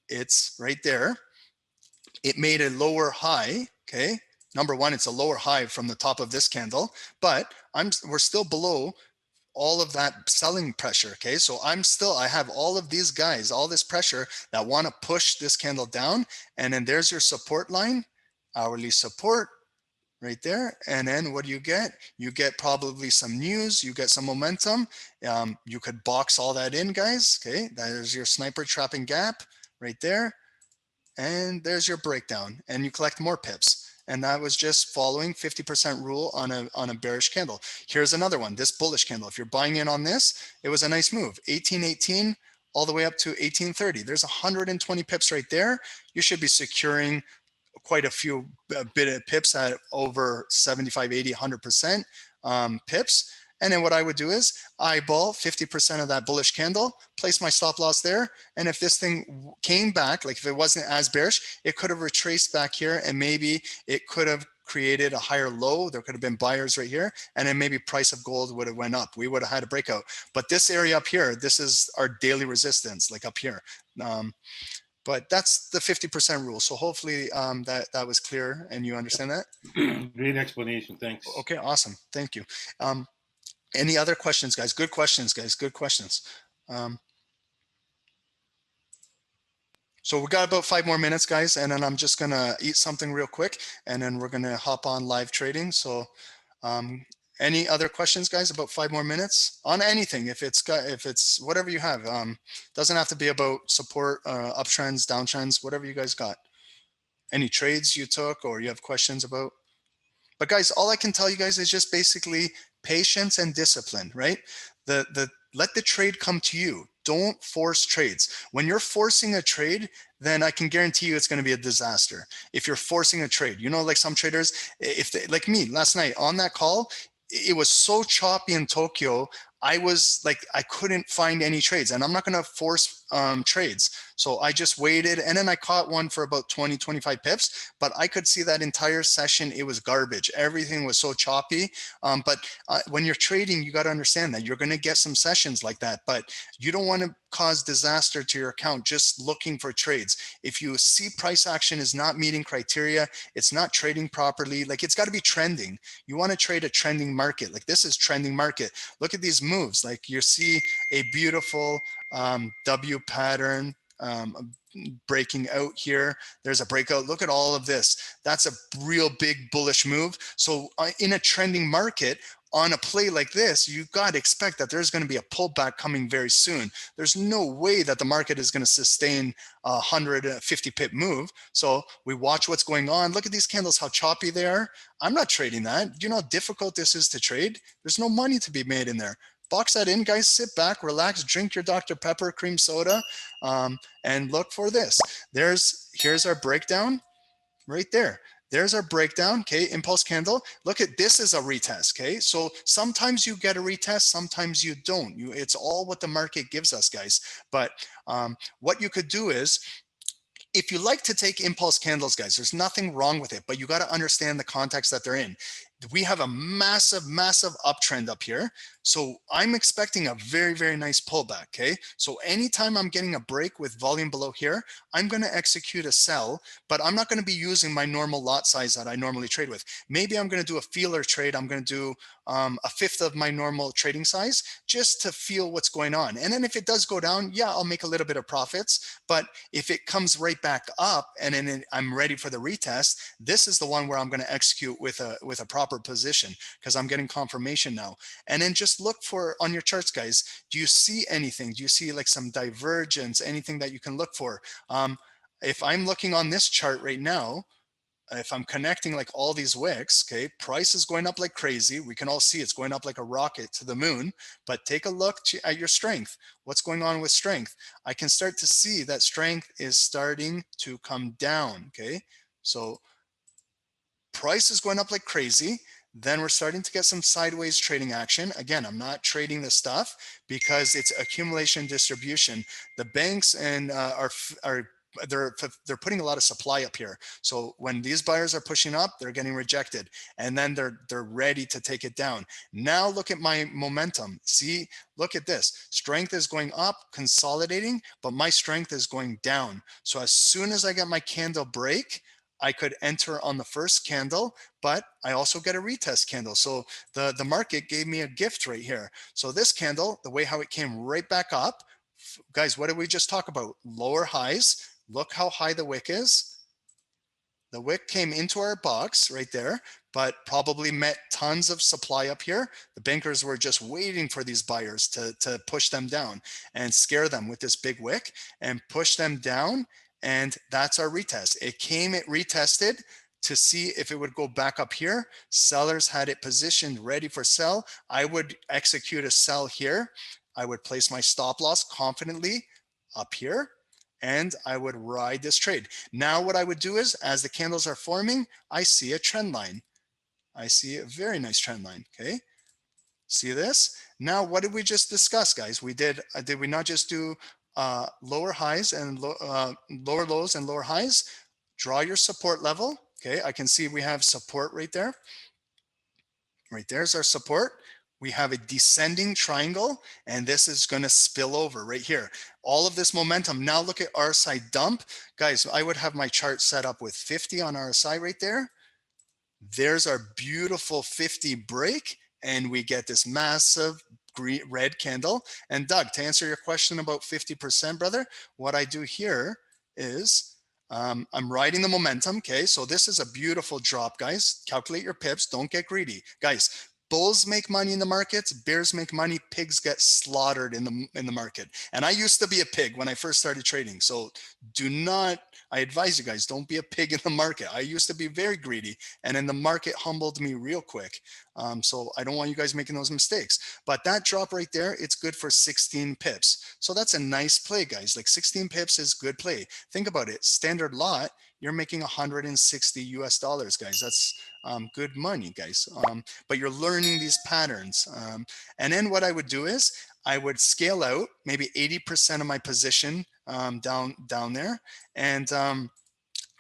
It's right there. It made a lower high. Okay. Number one, it's a lower high from the top of this candle, but we're still below all of that selling pressure. Okay. So I have all of these guys, all this pressure that want to push this candle down. And then there's your support line, hourly support right there. And then what do you get? You get probably some news, you get some momentum. You could box all that in, guys. Okay. There's your sniper trapping gap right there. And there's your breakdown, and you collect more pips. and that was just following 50% rule on a bearish candle. Here's another one, this bullish candle. If you're buying in on this, it was a nice move. 1818 all the way up to 1830. There's 120 pips right there. You should be securing quite a few bit of pips at over 75, 80, 100% pips. And then what I would do is eyeball 50% of that bullish candle, place my stop loss there. And if this thing came back, like if it wasn't as bearish, it could have retraced back here, and maybe it could have created a higher low. There could have been buyers right here, and then maybe price of gold would have went up. We would have had a breakout. But this area up here, this is our daily resistance, like up here. But that's the 50% rule. So hopefully that was clear and you understand that. Great explanation. Thanks. Okay, awesome. Thank you. Any other questions, guys? Good questions, guys. Good questions. So we got about 5 more minutes, guys, and then I'm just gonna eat something real quick, and then we're gonna hop on live trading. So any other questions, guys? About 5 more minutes on anything. If it's whatever you have, doesn't have to be about support, uptrends, downtrends, whatever you guys got. Any trades you took or you have questions about? But guys, all I can tell you guys is just basically patience and discipline, right? Let the trade come to you. Don't force trades. When you're forcing a trade, then I can guarantee you it's going to be a disaster. If you're forcing a trade, you know, like some traders, if they, like me last night on that call, it was so choppy in Tokyo. I was like, I couldn't find any trades, and I'm not going to force trades. So I just waited, and then I caught one for about 20, 25 pips, but I could see that entire session, it was garbage. Everything was so choppy. But when you're trading, you got to understand that you're going to get some sessions like that, but you don't want to cause disaster to your account just looking for trades. If you see price action is not meeting criteria, it's not trading properly, like it's got to be trending. You want to trade a trending market. Like this is trending market. Look at these moves. Like you see a beautiful W pattern breaking out here. There's a breakout. Look at all of this. That's a real big bullish move. So in a trending market, on a play like this, you've got to expect that there's going to be a pullback coming very soon. There's no way that the market is going to sustain a 150 pip move. So we watch what's going on. Look at these candles, how choppy they are. I'm not trading that. Do you know how difficult this is to trade? There's no money to be made in there. Box that in, guys. Sit back, relax, drink your Dr. Pepper cream soda, and look for this. Here's our breakdown right there. There's our breakdown, okay, impulse candle. Look at this is a retest, okay? So sometimes you get a retest, sometimes you don't. It's all what the market gives us, guys. But what you could do is, if you like to take impulse candles, guys, there's nothing wrong with it, but you got to understand the context that they're in. We have a massive, massive uptrend up here. So I'm expecting a very, very nice pullback, okay? So anytime I'm getting a break with volume below here, I'm going to execute a sell, but I'm not going to be using my normal lot size that I normally trade with. Maybe I'm going to do a feeler trade. I'm going to do a fifth of my normal trading size just to feel what's going on. And then if it does go down, yeah, I'll make a little bit of profits. But if it comes right back up and then I'm ready for the retest, this is the one where I'm going to execute with a proper position because I'm getting confirmation now. And then just look for on your charts, guys. Do you see anything? Do you see like some divergence, anything that you can look for? If I'm looking on this chart right now, if I'm connecting like all these wicks, okay, price is going up like crazy. We can all see it's going up like a rocket to the moon, but take a look at your strength. What's going on with strength? I can start to see that strength is starting to come down, okay? So price is going up like crazy. Then we're starting to get some sideways trading action. Again, I'm not trading this stuff because it's accumulation distribution. The banks and they're putting a lot of supply up here. So when these buyers are pushing up, they're getting rejected, and then they're ready to take it down. Now look at my momentum. See, look at this. Strength is going up, consolidating, but my strength is going down. So as soon as I get my candle break, I could enter on the first candle, but I also get a retest candle. So the market gave me a gift right here. So this candle, the way how it came right back up, guys, what did we just talk about? Lower highs. Look how high the wick is. The wick came into our box right there, but probably met tons of supply up here. The bankers were just waiting for these buyers to push them down and scare them with this big wick and push them down. And that's our retest. It came, it retested to see if it would go back up here. Sellers had it positioned ready for sell. I would execute a sell here. I would place my stop loss confidently up here, and I would ride this trade. Now what I would do is, as the candles are forming, I see a trend line. I see a very nice trend line, okay? See this? Now, what did we just discuss, guys? We did we not just do lower highs and lower lows and lower highs? Draw your support level, okay? I can see we have support right there. Right there's our support. We have a descending triangle, and this is going to spill over right here. All of this momentum. Now look at RSI dump. Guys, I would have my chart set up with 50 on RSI right there. There's our beautiful 50 break, and we get this massive green red candle. And Doug, to answer your question about 50%, brother, what I do here is I'm riding the momentum. Okay, so this is a beautiful drop, guys. Calculate your pips. Don't get greedy, guys. Bulls make money in the markets, bears make money, pigs get slaughtered in the market. And I used to be a pig when I first started trading. So do not, I advise you guys, don't be a pig in the market. I used to be very greedy, and then the market humbled me real quick. So I don't want you guys making those mistakes. But that drop right there, it's good for 16 pips. So that's a nice play, guys. Like 16 pips is good play. Think about it. Standard lot, you're making 160 US dollars, guys. That's good money, guys. But you're learning these patterns. And then what I would do is I would scale out maybe 80% of my position down there. And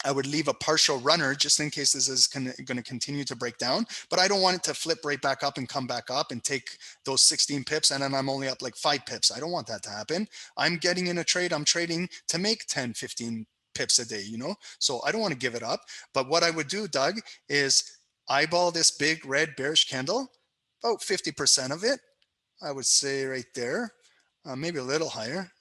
I would leave a partial runner just in case this is going to continue to break down, but I don't want it to flip right back up and come back up and take those 16 pips and then I'm only up like 5 pips. I don't want that to happen. I'm getting in a trade. I'm trading to make 10, 15 pips a day, you know? So I don't want to give it up. But what I would do, Doug, is eyeball this big red bearish candle, about 50% of it, I would say right there, maybe a little higher,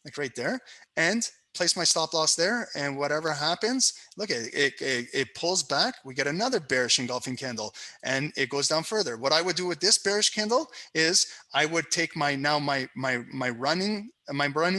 like right there, and place my stop loss there, and whatever happens, look at it, it pulls back, we get another bearish engulfing candle, and it goes down further. What I would do with this bearish candle is I would take my running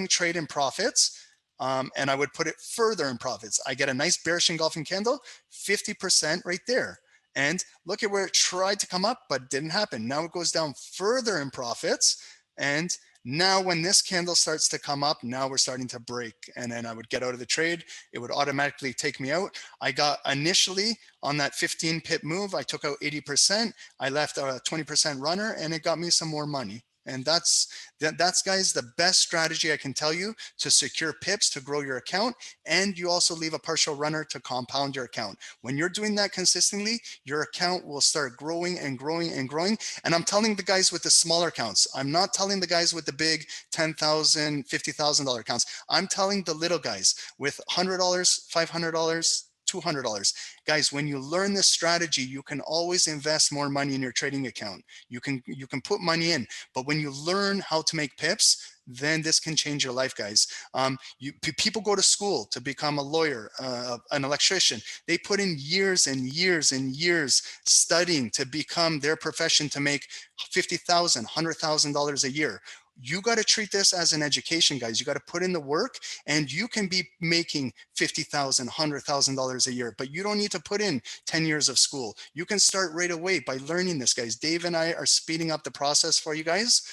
trade in profits, and I would put it further in profits. I get a nice bearish engulfing candle, 50% right there. And look at where it tried to come up, but didn't happen. Now it goes down further in profits, and now when this candle starts to come up, now we're starting to break, and then I would get out of the trade. It would automatically take me out. I got initially on that 15 pip move, I took out 80%. I left a 20% runner, and it got me some more money. And that's guys, the best strategy I can tell you to secure pips to grow your account. And you also leave a partial runner to compound your account. When you're doing that consistently, your account will start growing and growing and growing. And I'm telling the guys with the smaller accounts, I'm not telling the guys with the big $10,000, $50,000 accounts. I'm telling the little guys with $100, $500, $200. Guys, when you learn this strategy, you can always invest more money in your trading account. You can put money in, but when you learn how to make pips, then this can change your life, guys. People go to school to become a lawyer, an electrician. They put in years and years and years studying to become their profession to make $50,000, $100,000 a year. You got to treat this as an education, guys. You got to put in the work, and you can be making $50,000, $100,000 a year, but you don't need to put in 10 years of school. You can start right away by learning this, guys. Dave and I are speeding up the process for you guys.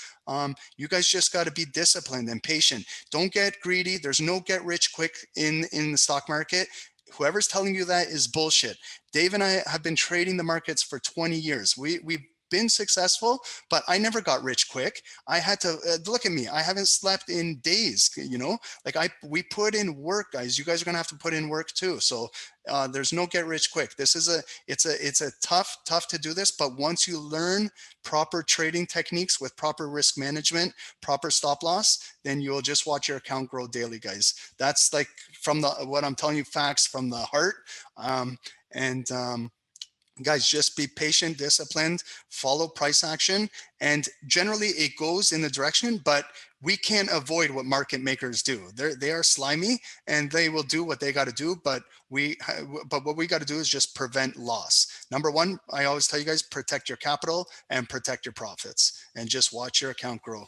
You guys just got to be disciplined and patient. Don't get greedy. There's no get rich quick in the stock market. Whoever's telling you that is bullshit. Dave and I have been trading the markets for 20 years. We've been successful, but I never got rich quick. I had to look at me. I haven't slept in days, you know, like we put in work, guys. You guys are going to have to put in work too. So there's no get rich quick. This is it's a tough to do this, but once you learn proper trading techniques with proper risk management, proper stop loss, then you'll just watch your account grow daily, guys. That's like from what I'm telling you, facts from the heart. Guys, just be patient, disciplined, follow price action, and generally it goes in the direction, but we can't avoid what market makers do. They are slimy, and they will do what they got to do, but what we got to do is just prevent loss. Number one, I always tell you guys, protect your capital and protect your profits, and just watch your account grow.